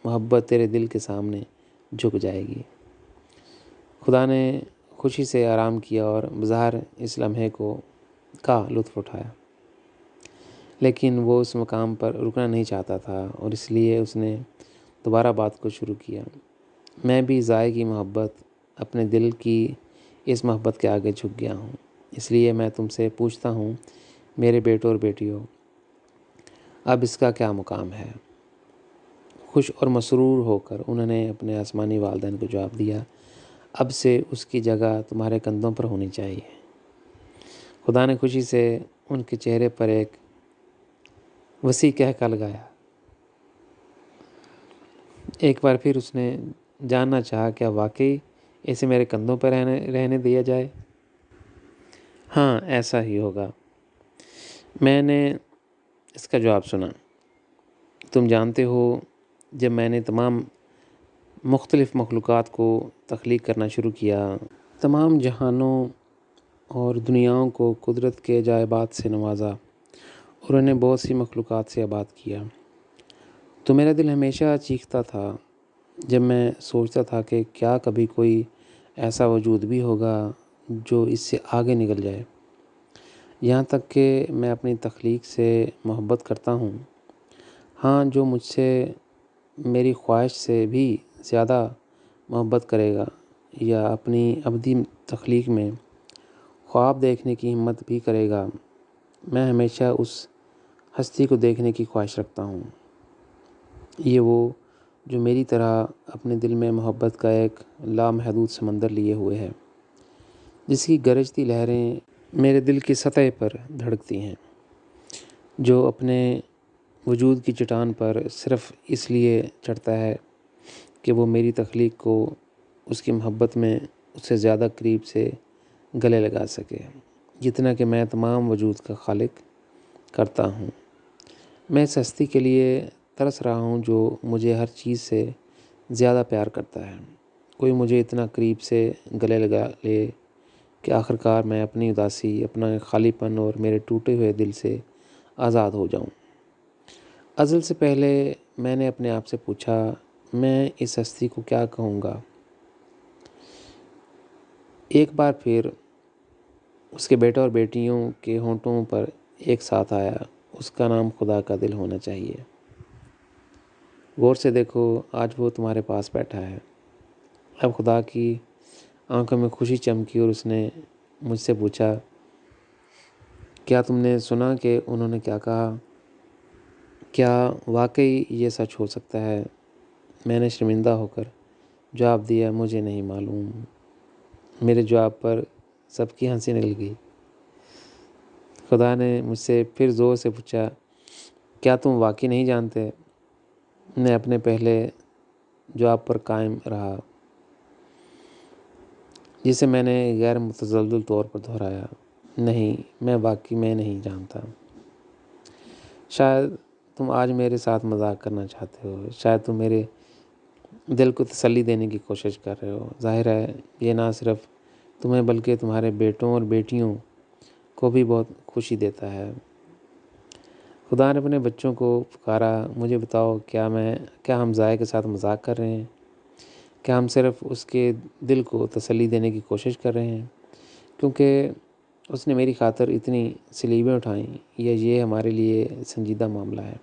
محبت تیرے دل کے سامنے جھک جائے گی۔ خدا نے خوشی سے آرام کیا اور بظاہر اس لمحے کا لطف اٹھایا، لیکن وہ اس مقام پر رکنا نہیں چاہتا تھا اور اس لیے اس نے دوبارہ بات کو شروع کیا، میں بھی ضائع کی محبت، اپنے دل کی اس محبت کے آگے جھک گیا ہوں۔ اس لیے میں تم سے پوچھتا ہوں، میرے بیٹوں اور بیٹیوں، اب اس کا کیا مقام ہے؟ خوش اور مسرور ہو کر انہوں نے اپنے آسمانی والدین کو جواب دیا، اب سے اس کی جگہ تمہارے کندھوں پر ہونی چاہیے۔ خدا نے خوشی سے ان کے چہرے پر ایک وسیع قہقہ لگایا۔ ایک بار پھر اس نے جاننا چاہا، کیا واقعی اسے میرے کندھوں پر رہنے دیا جائے؟ ہاں، ایسا ہی ہوگا۔ میں نے اس کا جواب سنا۔ تم جانتے ہو، جب میں نے تمام مختلف مخلوقات کو تخلیق کرنا شروع کیا، تمام جہانوں اور دنیاؤں کو قدرت کے عجائبات سے نوازا اور انہیں بہت سی مخلوقات سے آباد کیا، تو میرا دل ہمیشہ چیختا تھا جب میں سوچتا تھا کہ کیا کبھی کوئی ایسا وجود بھی ہوگا جو اس سے آگے نکل جائے۔ یہاں تک کہ میں اپنی تخلیق سے محبت کرتا ہوں، ہاں، جو مجھ سے میری خواہش سے بھی زیادہ محبت کرے گا، یا اپنی ابدی تخلیق میں خواب دیکھنے کی ہمت بھی کرے گا، میں ہمیشہ اس ہستی کو دیکھنے کی خواہش رکھتا ہوں۔ یہ وہ جو میری طرح اپنے دل میں محبت کا ایک لامحدود سمندر لیے ہوئے ہے، جس کی گرجتی لہریں میرے دل کی سطح پر دھڑکتی ہیں، جو اپنے وجود کی چٹان پر صرف اس لیے چڑھتا ہے کہ وہ میری تخلیق کو اس کی محبت میں اس سے زیادہ قریب سے گلے لگا سکے، جتنا کہ میں تمام وجود کا خالق کرتا ہوں۔ میں اس ہستی کے لیے ترس رہا ہوں جو مجھے ہر چیز سے زیادہ پیار کرتا ہے، کوئی مجھے اتنا قریب سے گلے لگا لے کہ آخرکار میں اپنی اداسی، اپنا خالی پن اور میرے ٹوٹے ہوئے دل سے آزاد ہو جاؤں۔ ازل سے پہلے میں نے اپنے آپ سے پوچھا، میں اس ہستی کو کیا کہوں گا؟ ایک بار پھر اس کے بیٹے اور بیٹیوں کے ہونٹوں پر ایک ساتھ آیا، اس کا نام خدا کا دل ہونا چاہیے۔ غور سے دیکھو، آج وہ تمہارے پاس بیٹھا ہے۔ اب خدا کی آنکھوں میں خوشی چمکی اور اس نے مجھ سے پوچھا، کیا تم نے سنا کہ انہوں نے کیا کہا؟ کیا واقعی یہ سچ ہو سکتا ہے؟ میں نے شرمندہ ہو کر جواب دیا، مجھے نہیں معلوم۔ میرے جواب پر سب کی ہنسی نکل گئی۔ خدا نے مجھ سے پھر زور سے پوچھا، کیا تم واقعی نہیں جانتے؟ میں اپنے پہلے جواب پر قائم رہا، جسے میں نے غیر متزلزل طور پر دہرایا، نہیں، میں واقعی میں نہیں جانتا۔ شاید تم آج میرے ساتھ مذاق کرنا چاہتے ہو، شاید تم میرے دل کو تسلی دینے کی کوشش کر رہے ہو۔ ظاہر ہے یہ نہ صرف تمہیں بلکہ تمہارے بیٹوں اور بیٹیوں کو بھی بہت خوشی دیتا ہے۔ خدا نے اپنے بچوں کو پکارا، مجھے بتاؤ، کیا ہم ضائع کے ساتھ مذاق کر رہے ہیں؟ کیا ہم صرف اس کے دل کو تسلی دینے کی کوشش کر رہے ہیں کیونکہ اس نے میری خاطر اتنی سلیبیں اٹھائیں، یا یہ ہمارے لیے سنجیدہ معاملہ ہے؟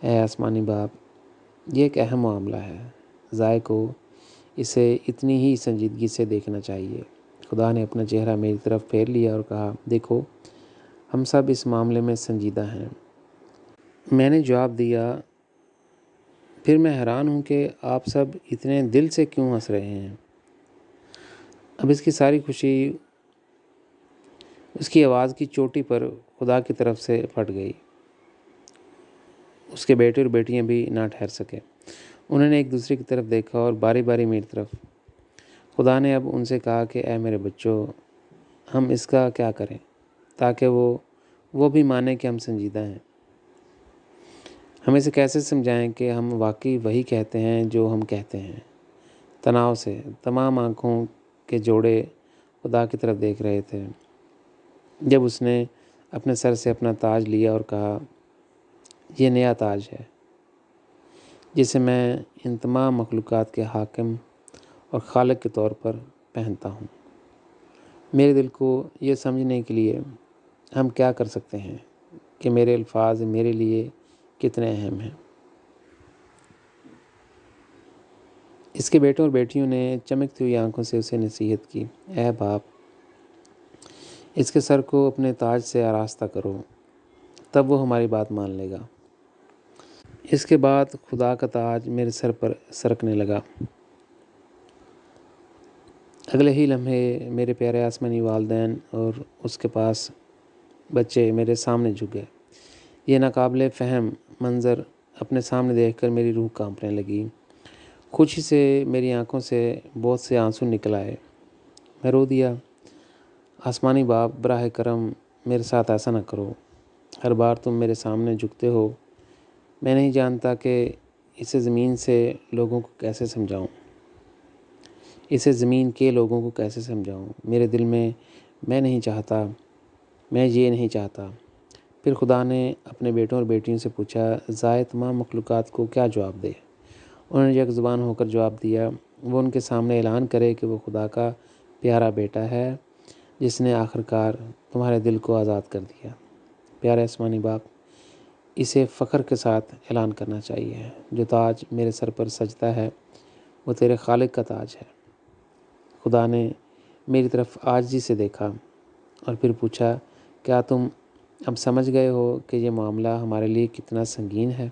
اے آسمانی باپ، یہ ایک اہم معاملہ ہے۔ ضائع کو اسے اتنی ہی سنجیدگی سے دیکھنا چاہیے۔ خدا نے اپنا چہرہ میری طرف پھیر لیا اور کہا، دیکھو، ہم سب اس معاملے میں سنجیدہ ہیں۔ میں نے جواب دیا، پھر میں حیران ہوں کہ آپ سب اتنے دل سے کیوں ہنس رہے ہیں؟ اب اس کی ساری خوشی اس کی آواز کی چوٹی پر خدا کی طرف سے پھٹ گئی۔ اس کے بیٹے اور بیٹیاں بھی نہ ٹھہر سکے۔ انہوں نے ایک دوسرے کی طرف دیکھا اور باری باری میری طرف۔ خدا نے اب ان سے کہا کہ اے میرے بچوں، ہم اس کا کیا کریں تاکہ وہ بھی مانیں کہ ہم سنجیدہ ہیں؟ ہم اسے کیسے سمجھائیں کہ ہم واقعی وہی کہتے ہیں جو ہم کہتے ہیں؟ تناؤ سے تمام آنکھوں کے جوڑے خدا کی طرف دیکھ رہے تھے جب اس نے اپنے سر سے اپنا تاج لیا اور کہا، یہ نیا تاج ہے جسے میں ان تمام مخلوقات کے حاکم اور خالق کے طور پر پہنتا ہوں۔ میرے دل کو یہ سمجھنے کے لیے ہم کیا کر سکتے ہیں کہ میرے الفاظ میرے لیے کتنے اہم ہیں۔ اس کے بیٹوں اور بیٹیوں نے چمکتی ہوئی آنکھوں سے اسے نصیحت کی، اے باپ، اس کے سر کو اپنے تاج سے آراستہ کرو، تب وہ ہماری بات مان لے گا۔ اس کے بعد خدا کا تاج میرے سر پر سرکنے لگا۔ اگلے ہی لمحے میرے پیارے آسمانی والدین اور اس کے پاس بچے میرے سامنے جھک گئے۔ یہ ناقابل فہم منظر اپنے سامنے دیکھ کر میری روح کانپنے لگی۔ خوشی سے میری آنکھوں سے بہت سے آنسو نکل آئے۔ میں رو دیا، آسمانی باپ، براہ کرم میرے ساتھ ایسا نہ کرو۔ ہر بار تم میرے سامنے جھکتے ہو، میں نہیں جانتا کہ اسے زمین سے لوگوں کو کیسے سمجھاؤں، اسے زمین کے لوگوں کو کیسے سمجھاؤں۔ میرے دل میں نہیں چاہتا، میں یہ نہیں چاہتا۔ پھر خدا نے اپنے بیٹوں اور بیٹیوں سے پوچھا، ضائع تمام مخلوقات کو کیا جواب دے؟ انہوں نے یک زبان ہو کر جواب دیا، وہ ان کے سامنے اعلان کرے کہ وہ خدا کا پیارا بیٹا ہے جس نے آخرکار تمہارے دل کو آزاد کر دیا۔ پیارے آسمانی باپ، اسے فخر کے ساتھ اعلان کرنا چاہیے، جو تاج میرے سر پر سجتا ہے وہ تیرے خالق کا تاج ہے۔ خدا نے میری طرف عاجزی سے دیکھا اور پھر پوچھا، کیا تم اب سمجھ گئے ہو کہ یہ معاملہ ہمارے لیے کتنا سنگین ہے؟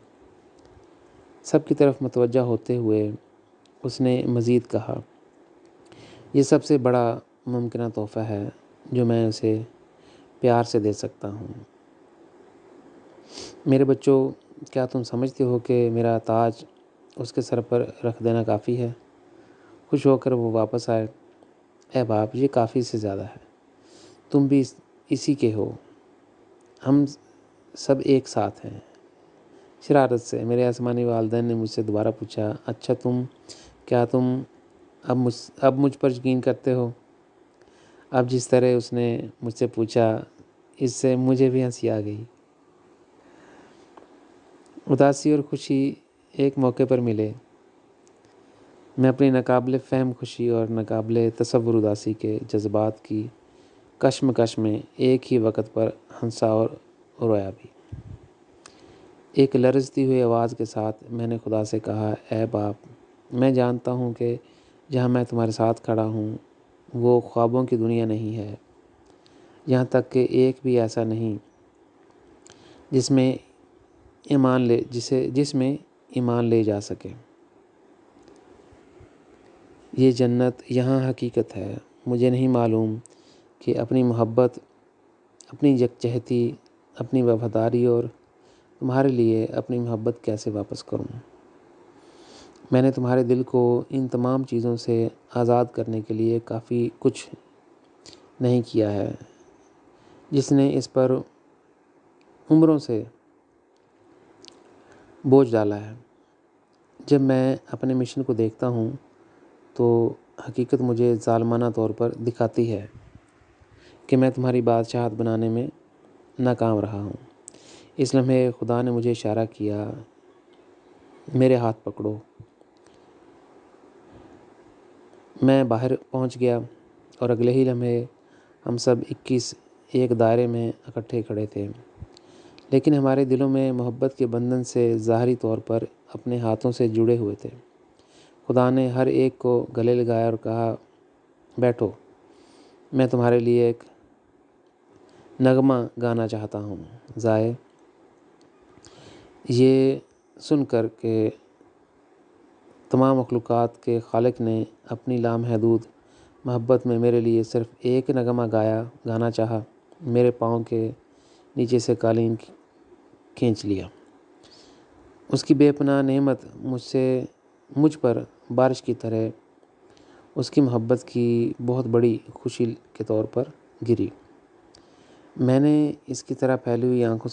سب کی طرف متوجہ ہوتے ہوئے اس نے مزید کہا، یہ سب سے بڑا ممکنہ تحفہ ہے جو میں اسے پیار سے دے سکتا ہوں۔ میرے بچوں، کیا تم سمجھتے ہو کہ میرا تاج اس کے سر پر رکھ دینا کافی ہے؟ خوش ہو کر وہ واپس آئے۔ اے باپ، یہ کافی سے زیادہ ہے، تم بھی اسی کے ہو، ہم سب ایک ساتھ ہیں۔ شرارت سے میرے آسمانی والدین نے مجھ سے دوبارہ پوچھا، اچھا کیا تم اب مجھ پر یقین کرتے ہو؟ اب جس طرح اس نے مجھ سے پوچھا، اس سے مجھے بھی ہنسی آ گئی۔ اداسی اور خوشی ایک موقع پر ملے۔ میں اپنی ناقابل فہم خوشی اور ناقابل تصور اداسی کے جذبات کی کشمکش میں ایک ہی وقت پر ہنسا اور رویا بھی۔ ایک لرزتی ہوئی آواز کے ساتھ میں نے خدا سے کہا، اے باپ، میں جانتا ہوں کہ جہاں میں تمہارے ساتھ کھڑا ہوں وہ خوابوں کی دنیا نہیں ہے، یہاں تک کہ ایک بھی ایسا نہیں جس میں ایمان لے جا سکے۔ یہ جنت یہاں حقیقت ہے۔ مجھے نہیں معلوم کہ اپنی محبت، اپنی یکجہتی، اپنی وفاداری اور تمہارے لیے اپنی محبت کیسے واپس کروں۔ میں نے تمہارے دل کو ان تمام چیزوں سے آزاد کرنے کے لیے کافی کچھ نہیں کیا ہے، جس نے اس پر عمروں سے بوجھ ڈالا ہے۔ جب میں اپنے مشن کو دیکھتا ہوں تو حقیقت مجھے ظالمانہ طور پر دکھاتی ہے کہ میں تمہاری بادشاہت بنانے میں ناکام رہا ہوں۔ اس لمحے خدا نے مجھے اشارہ کیا، میرے ہاتھ پکڑو۔ میں باہر پہنچ گیا اور اگلے ہی لمحے ہم سب 21 ایک دائرے میں اکٹھے کھڑے تھے، لیکن ہمارے دلوں میں محبت کے بندھن سے ظاہری طور پر اپنے ہاتھوں سے جڑے ہوئے تھے۔ خدا نے ہر ایک کو گلے لگایا اور کہا، بیٹھو، میں تمہارے لیے ایک نغمہ گانا چاہتا ہوں۔ ضائع، یہ سن کر کہ تمام مخلوقات کے خالق نے اپنی لامحدود محبت میں میرے لیے صرف ایک نغمہ گانا چاہا، میرے پاؤں کے نیچے سے قالین کھینچ لیا۔ اس کی بے پناہ نعمت مجھ پر بارش کی طرح اس کی محبت کی بہت بڑی خوشی کے طور پر گری۔ میں نے اس کی طرف پھیلی ہوئی آنکھوں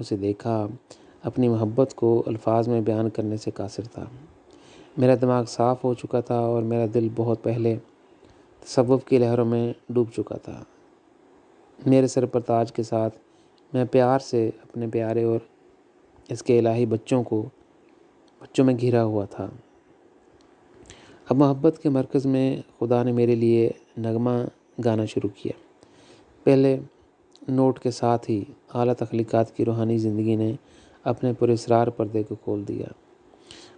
سے دیکھا، اپنی محبت کو الفاظ میں بیان کرنے سے قاصر تھا۔ میرا دماغ صاف ہو چکا تھا اور میرا دل بہت پہلے تصوف کی لہروں میں ڈوب چکا تھا۔ میرے سر پر تاج کے ساتھ میں پیار سے اپنے پیارے اور اس کے الہی بچوں میں گھرا ہوا تھا۔ اب محبت کے مرکز میں خدا نے میرے لیے نغمہ گانا شروع کیا۔ پہلے نوٹ کے ساتھ ہی اعلیٰ تخلیقات کی روحانی زندگی نے اپنے پراسرار پردے کو کھول دیا۔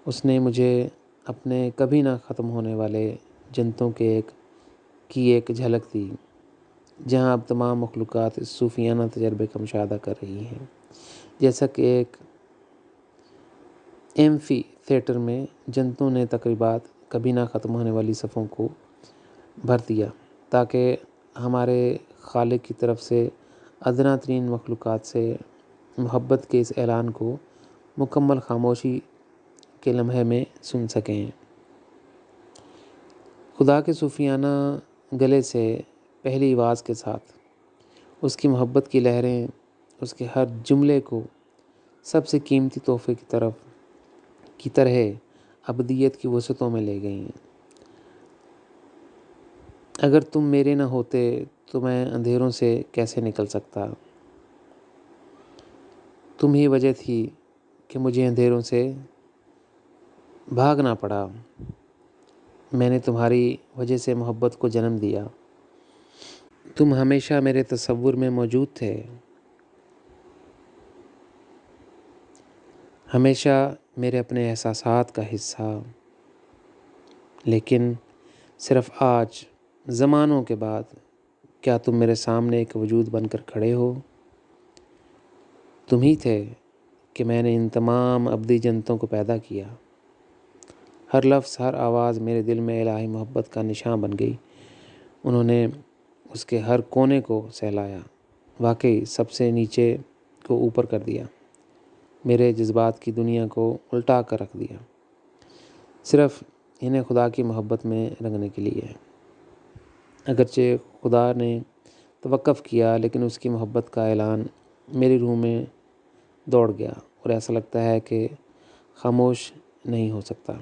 اس نے مجھے اپنے کبھی نہ ختم ہونے والے جنتوں کی ایک جھلک دی، جہاں اب تمام مخلوقات اس صوفیانہ تجربے کا مشاہدہ کر رہی ہیں، جیسا کہ ایک ایمفی تھیٹر میں جنتوں نے تقریبات کبھی نہ ختم ہونے والی صفوں کو بھر دیا، تاکہ ہمارے خالق کی طرف سے ادنیٰ ترین مخلوقات سے محبت کے اس اعلان کو مکمل خاموشی کے لمحے میں سن سکیں۔ خدا کے صوفیانہ گلے سے پہلی آواز کے ساتھ اس کی محبت کی لہریں اس کے ہر جملے کو سب سے قیمتی تحفے کی طرح ابدیت کی وسعتوں میں لے گئیں۔ اگر تم میرے نہ ہوتے تو میں اندھیروں سے کیسے نکل سکتا؟ تم ہی وجہ تھی کہ مجھے اندھیروں سے بھاگنا پڑا۔ میں نے تمہاری وجہ سے محبت کو جنم دیا۔ تم ہمیشہ میرے تصور میں موجود تھے، ہمیشہ میرے اپنے احساسات کا حصہ، لیکن صرف آج، زمانوں کے بعد، کیا تم میرے سامنے ایک وجود بن کر کھڑے ہو؟ تم ہی تھے کہ میں نے ان تمام ابدی جنتوں کو پیدا کیا۔ ہر لفظ، ہر آواز میرے دل میں الہی محبت کا نشان بن گئی۔ انہوں نے اس کے ہر کونے کو سہلایا، واقعی سب سے نیچے کو اوپر کر دیا، میرے جذبات کی دنیا کو الٹا کر رکھ دیا، صرف انہیں خدا کی محبت میں رنگنے کے لیے۔ اگرچہ خدا نے توقف کیا، لیکن اس کی محبت کا اعلان میری روح میں دوڑ گیا، اور ایسا لگتا ہے کہ خاموش نہیں ہو سکتا۔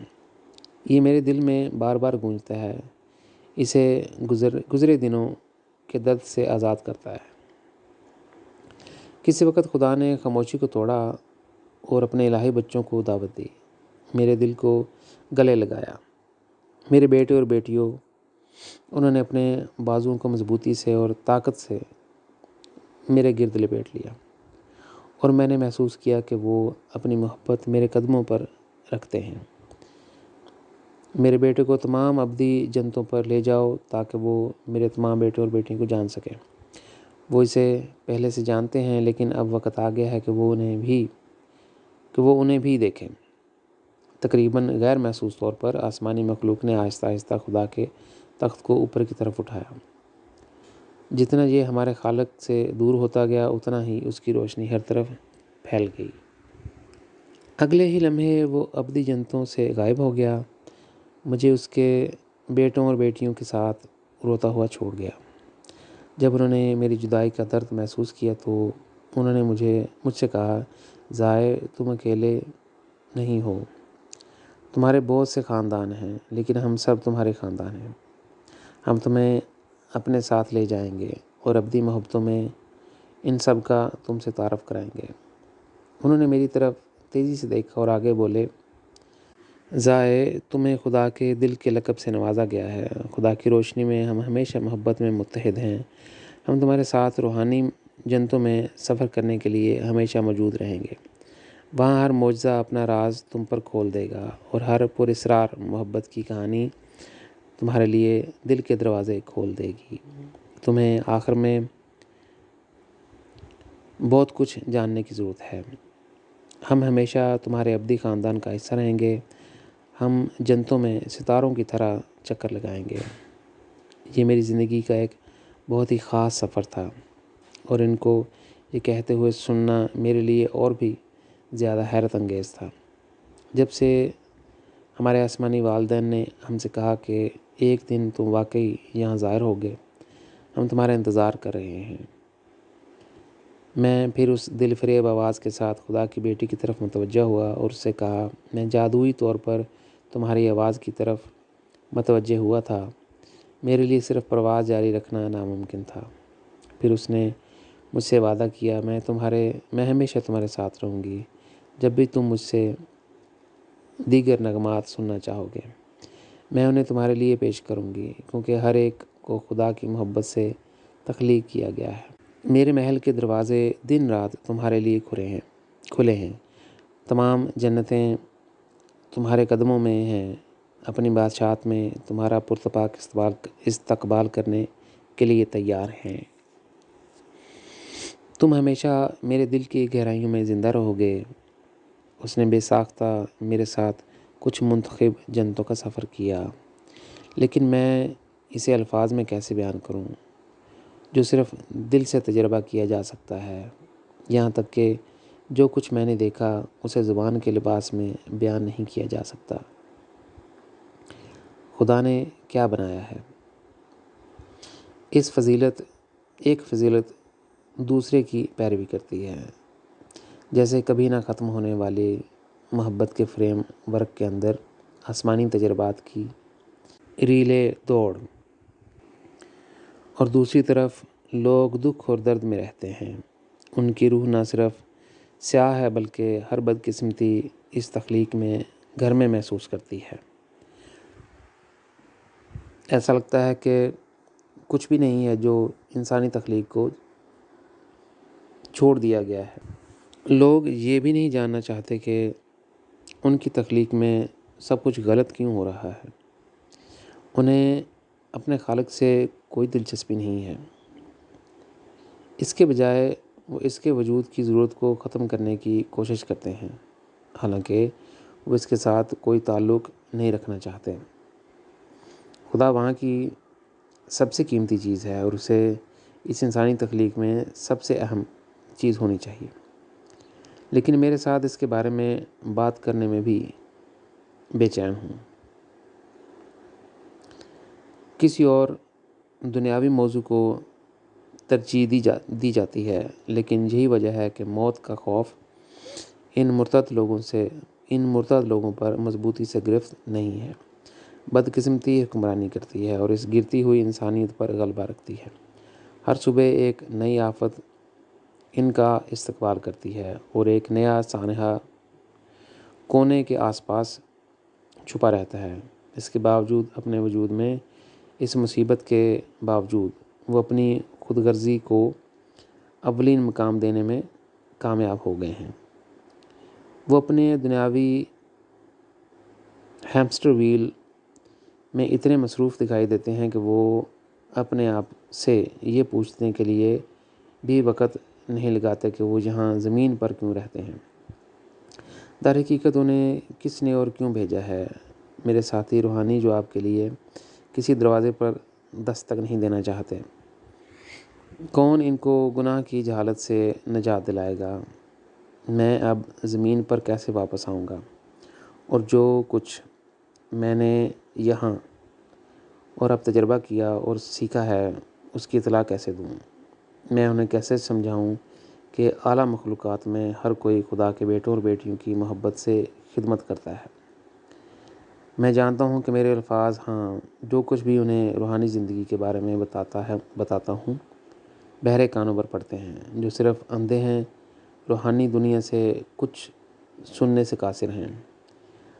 یہ میرے دل میں بار بار گونجتا ہے، اسے گزرے دنوں کے درد سے آزاد کرتا ہے۔ کسی وقت خدا نے خاموشی کو توڑا اور اپنے الہی بچوں کو دعوت دی، میرے دل کو گلے لگایا۔ میرے بیٹے اور بیٹیوں، انہوں نے اپنے بازوؤں کو مضبوطی سے اور طاقت سے میرے گرد لپیٹ لیا، اور میں نے محسوس کیا کہ وہ اپنی محبت میرے قدموں پر رکھتے ہیں۔ میرے بیٹے کو تمام ابدی جنتوں پر لے جاؤ تاکہ وہ میرے تمام بیٹے اور بیٹیوں کو جان سکیں۔ وہ اسے پہلے سے جانتے ہیں، لیکن اب وقت آ گیا ہے کہ وہ انہیں بھی دیکھیں۔ تقریباً غیر محسوس طور پر آسمانی مخلوق نے آہستہ آہستہ خدا کے تخت کو اوپر کی طرف اٹھایا۔ جتنا یہ ہمارے خالق سے دور ہوتا گیا، اتنا ہی اس کی روشنی ہر طرف پھیل گئی۔ اگلے ہی لمحے وہ ابدی جنتوں سے غائب ہو گیا، مجھے اس کے بیٹوں اور بیٹیوں کے ساتھ روتا ہوا چھوڑ گیا۔ جب انہوں نے میری جدائی کا درد محسوس کیا تو انہوں نے مجھ سے کہا، زائے، تم اکیلے نہیں ہو، تمہارے بہت سے خاندان ہیں، لیکن ہم سب تمہارے خاندان ہیں۔ ہم تمہیں اپنے ساتھ لے جائیں گے اور ابدی محبتوں میں ان سب کا تم سے تعارف کرائیں گے۔ انہوں نے میری طرف تیزی سے دیکھا اور آگے بولے، زائے، تمہیں خدا کے دل کے لقب سے نوازا گیا ہے۔ خدا کی روشنی میں ہم ہمیشہ محبت میں متحد ہیں۔ ہم تمہارے ساتھ روحانی جنتوں میں سفر کرنے کے لیے ہمیشہ موجود رہیں گے۔ وہاں ہر معجزہ اپنا راز تم پر کھول دے گا، اور ہر پراسرار محبت کی کہانی تمہارے لیے دل کے دروازے کھول دے گی۔ تمہیں آخر میں بہت کچھ جاننے کی ضرورت ہے۔ ہم ہمیشہ تمہارے ابدی خاندان کا حصہ رہیں گے۔ ہم جنتوں میں ستاروں کی طرح چکر لگائیں گے۔ یہ میری زندگی کا ایک بہت ہی خاص سفر تھا، اور ان کو یہ کہتے ہوئے سننا میرے لیے اور بھی زیادہ حیرت انگیز تھا۔ جب سے ہمارے آسمانی والدین نے ہم سے کہا کہ ایک دن تم واقعی یہاں ظاہر ہوگے، ہم تمہارا انتظار کر رہے ہیں، میں پھر اس دل فریب آواز کے ساتھ خدا کی بیٹی کی طرف متوجہ ہوا اور اس سے کہا، میں جادوئی طور پر تمہاری آواز کی طرف متوجہ ہوا تھا، میرے لیے صرف پرواز جاری رکھنا ناممکن تھا۔ پھر اس نے مجھ سے وعدہ کیا، میں ہمیشہ تمہارے ساتھ رہوں گی، جب بھی تم مجھ سے دیگر نغمات سننا چاہو گے، میں انہیں تمہارے لیے پیش کروں گی، کیونکہ ہر ایک کو خدا کی محبت سے تخلیق کیا گیا ہے۔ میرے محل کے دروازے دن رات تمہارے لیے کھلے ہیں، تمام جنتیں تمہارے قدموں میں ہیں، اپنی بادشاہت میں تمہارا پرتپاک استقبال کرنے کے لیے تیار ہیں۔ تم ہمیشہ میرے دل کی گہرائیوں میں زندہ رہو گے۔ اس نے بے ساختہ میرے ساتھ کچھ منتخب جنتوں کا سفر کیا، لیکن میں اسے الفاظ میں کیسے بیان کروں جو صرف دل سے تجربہ کیا جا سکتا ہے۔ یہاں تک کہ جو کچھ میں نے دیکھا اسے زبان کے لباس میں بیان نہیں کیا جا سکتا۔ خدا نے کیا بنایا ہے؟ ایک فضیلت دوسرے کی پیروی کرتی ہے، جیسے کبھی نہ ختم ہونے والے محبت کے فریم ورک کے اندر آسمانی تجربات کی ریلے دوڑ، اور دوسری طرف لوگ دکھ اور درد میں رہتے ہیں۔ ان کی روح نہ صرف سیاہ ہے بلکہ ہر بدقسمتی اس تخلیق میں گھر میں محسوس کرتی ہے۔ ایسا لگتا ہے کہ کچھ بھی نہیں ہے جو انسانی تخلیق کو چھوڑ دیا گیا ہے۔ لوگ یہ بھی نہیں جاننا چاہتے کہ ان کی تخلیق میں سب کچھ غلط کیوں ہو رہا ہے۔ انہیں اپنے خالق سے کوئی دلچسپی نہیں ہے۔ اس کے بجائے وہ اس کے وجود کی ضرورت کو ختم کرنے کی کوشش کرتے ہیں، حالانکہ وہ اس کے ساتھ کوئی تعلق نہیں رکھنا چاہتے۔ خدا وہاں کی سب سے قیمتی چیز ہے اور اسے اس انسانی تخلیق میں سب سے اہم چیز ہونی چاہیے، لیکن میرے ساتھ اس کے بارے میں بات کرنے میں بھی بے چین ہوں۔ کسی اور دنیاوی موضوع کو ترجیح دی جاتی ہے، لیکن یہی وجہ ہے کہ موت کا خوف ان مرتد لوگوں پر مضبوطی سے گرفت نہیں ہے۔ بدقسمتی حکمرانی کرتی ہے اور اس گرتی ہوئی انسانیت پر غلبہ رکھتی ہے۔ ہر صبح ایک نئی آفت ان کا استقبال کرتی ہے اور ایک نیا سانحہ کونے کے آس پاس چھپا رہتا ہے۔ اس کے باوجود اپنے وجود میں، اس مصیبت کے باوجود وہ اپنی خود غرضی کو اولین مقام دینے میں کامیاب ہو گئے ہیں۔ وہ اپنے دنیاوی ہیمسٹر وہیل میں اتنے مصروف دکھائی دیتے ہیں کہ وہ اپنے آپ سے یہ پوچھنے کے لیے بھی وقت نہیں لگاتے کہ وہ یہاں زمین پر کیوں رہتے ہیں۔ در حقیقت انہیں کس نے اور کیوں بھیجا ہے؟ میرے ساتھی روحانی جو آپ کے لیے کسی دروازے پر دستک نہیں دینا چاہتے۔ کون ان کو گناہ کی جہالت سے نجات دلائے گا؟ میں اب زمین پر کیسے واپس آؤں گا؟ اور جو کچھ میں نے یہاں اور اب تجربہ کیا اور سیکھا ہے اس کی اطلاع کیسے دوں؟ میں انہیں کیسے سمجھاؤں کہ اعلیٰ مخلوقات میں ہر کوئی خدا کے بیٹوں اور بیٹیوں کی محبت سے خدمت کرتا ہے۔ میں جانتا ہوں کہ میرے الفاظ، جو کچھ بھی انہیں روحانی زندگی کے بارے میں بتاتا ہوں، بہرے کانوں پر پڑتے ہیں۔ جو صرف اندھے ہیں، روحانی دنیا سے کچھ سننے سے قاصر ہیں۔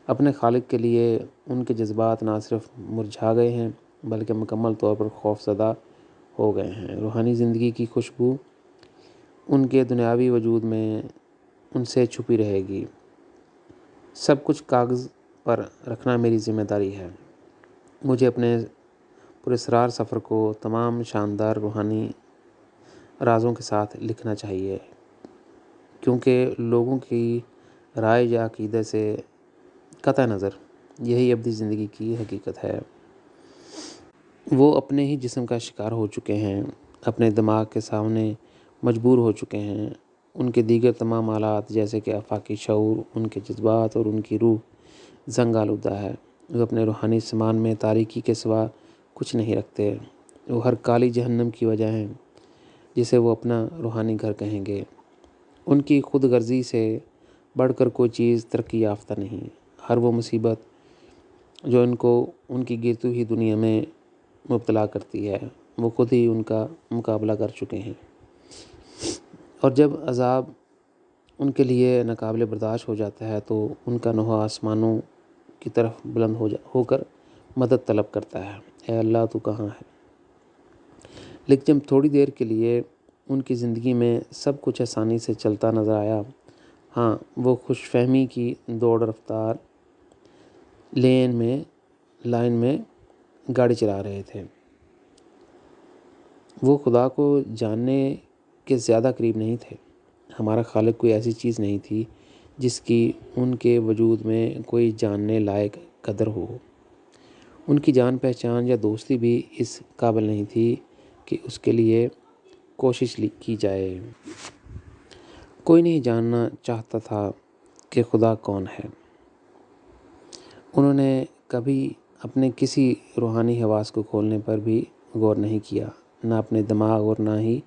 اپنے خالق کے لیے ان کے جذبات نہ صرف مرجھا گئے ہیں بلکہ مکمل طور پر خوف زدہ ہو گئے ہیں۔ روحانی زندگی کی خوشبو ان کے دنیاوی وجود میں ان سے چھپی رہے گی۔ سب کچھ کاغذ پر رکھنا میری ذمہ داری ہے۔ مجھے اپنے پراسرار سفر کو تمام شاندار روحانی رازوں کے ساتھ لکھنا چاہیے، کیونکہ لوگوں کی رائے یا عقیدے سے قطع نظر یہی ابدی زندگی کی حقیقت ہے۔ وہ اپنے ہی جسم کا شکار ہو چکے ہیں، اپنے دماغ کے سامنے مجبور ہو چکے ہیں۔ ان کے دیگر تمام آلات جیسے کہ آفاقی شعور، ان کے جذبات اور ان کی روح زنگ آلودہ ہے۔ وہ اپنے روحانی سامان میں تاریکی کے سوا کچھ نہیں رکھتے۔ وہ ہر کالی جہنم کی وجہ ہیں جسے وہ اپنا روحانی گھر کہیں گے۔ ان کی خود غرضی سے بڑھ کر کوئی چیز ترقی یافتہ نہیں۔ ہر وہ مصیبت جو ان کو ان کی گرتی ہوئی دنیا میں مبتلا کرتی ہے، وہ خود ہی ان کا مقابلہ کر چکے ہیں، اور جب عذاب ان کے لیے ناقابل برداشت ہو جاتا ہے تو ان کا نوحہ آسمانوں کی طرف بلند ہو کر مدد طلب کرتا ہے، اے اللہ تو کہاں ہے؟ لیکن جب تھوڑی دیر کے لیے ان کی زندگی میں سب کچھ آسانی سے چلتا نظر آیا، وہ خوش فہمی کی دوڑ رفتار لائن میں گاڑی چلا رہے تھے۔ وہ خدا کو جاننے کے زیادہ قریب نہیں تھے۔ ہمارا خالق کوئی ایسی چیز نہیں تھی جس کی ان کے وجود میں کوئی جاننے لائق قدر ہو۔ ان کی جان پہچان یا دوستی بھی اس قابل نہیں تھی کہ اس کے لیے کوشش کی جائے۔ کوئی نہیں جاننا چاہتا تھا کہ خدا کون ہے۔ انہوں نے کبھی اپنے کسی روحانی حواس کو کھولنے پر بھی غور نہیں کیا، نہ اپنے دماغ اور نہ ہی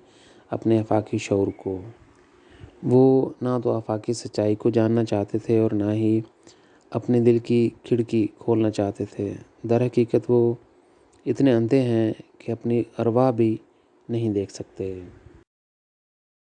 اپنے آفاقی شعور کو۔ وہ نہ تو آفاقی سچائی کو جاننا چاہتے تھے اور نہ ہی اپنے دل کی کھڑکی کھولنا چاہتے تھے۔ در حقیقت وہ اتنے اندھے ہیں کہ اپنی ارواح بھی نہیں دیکھ سکتے۔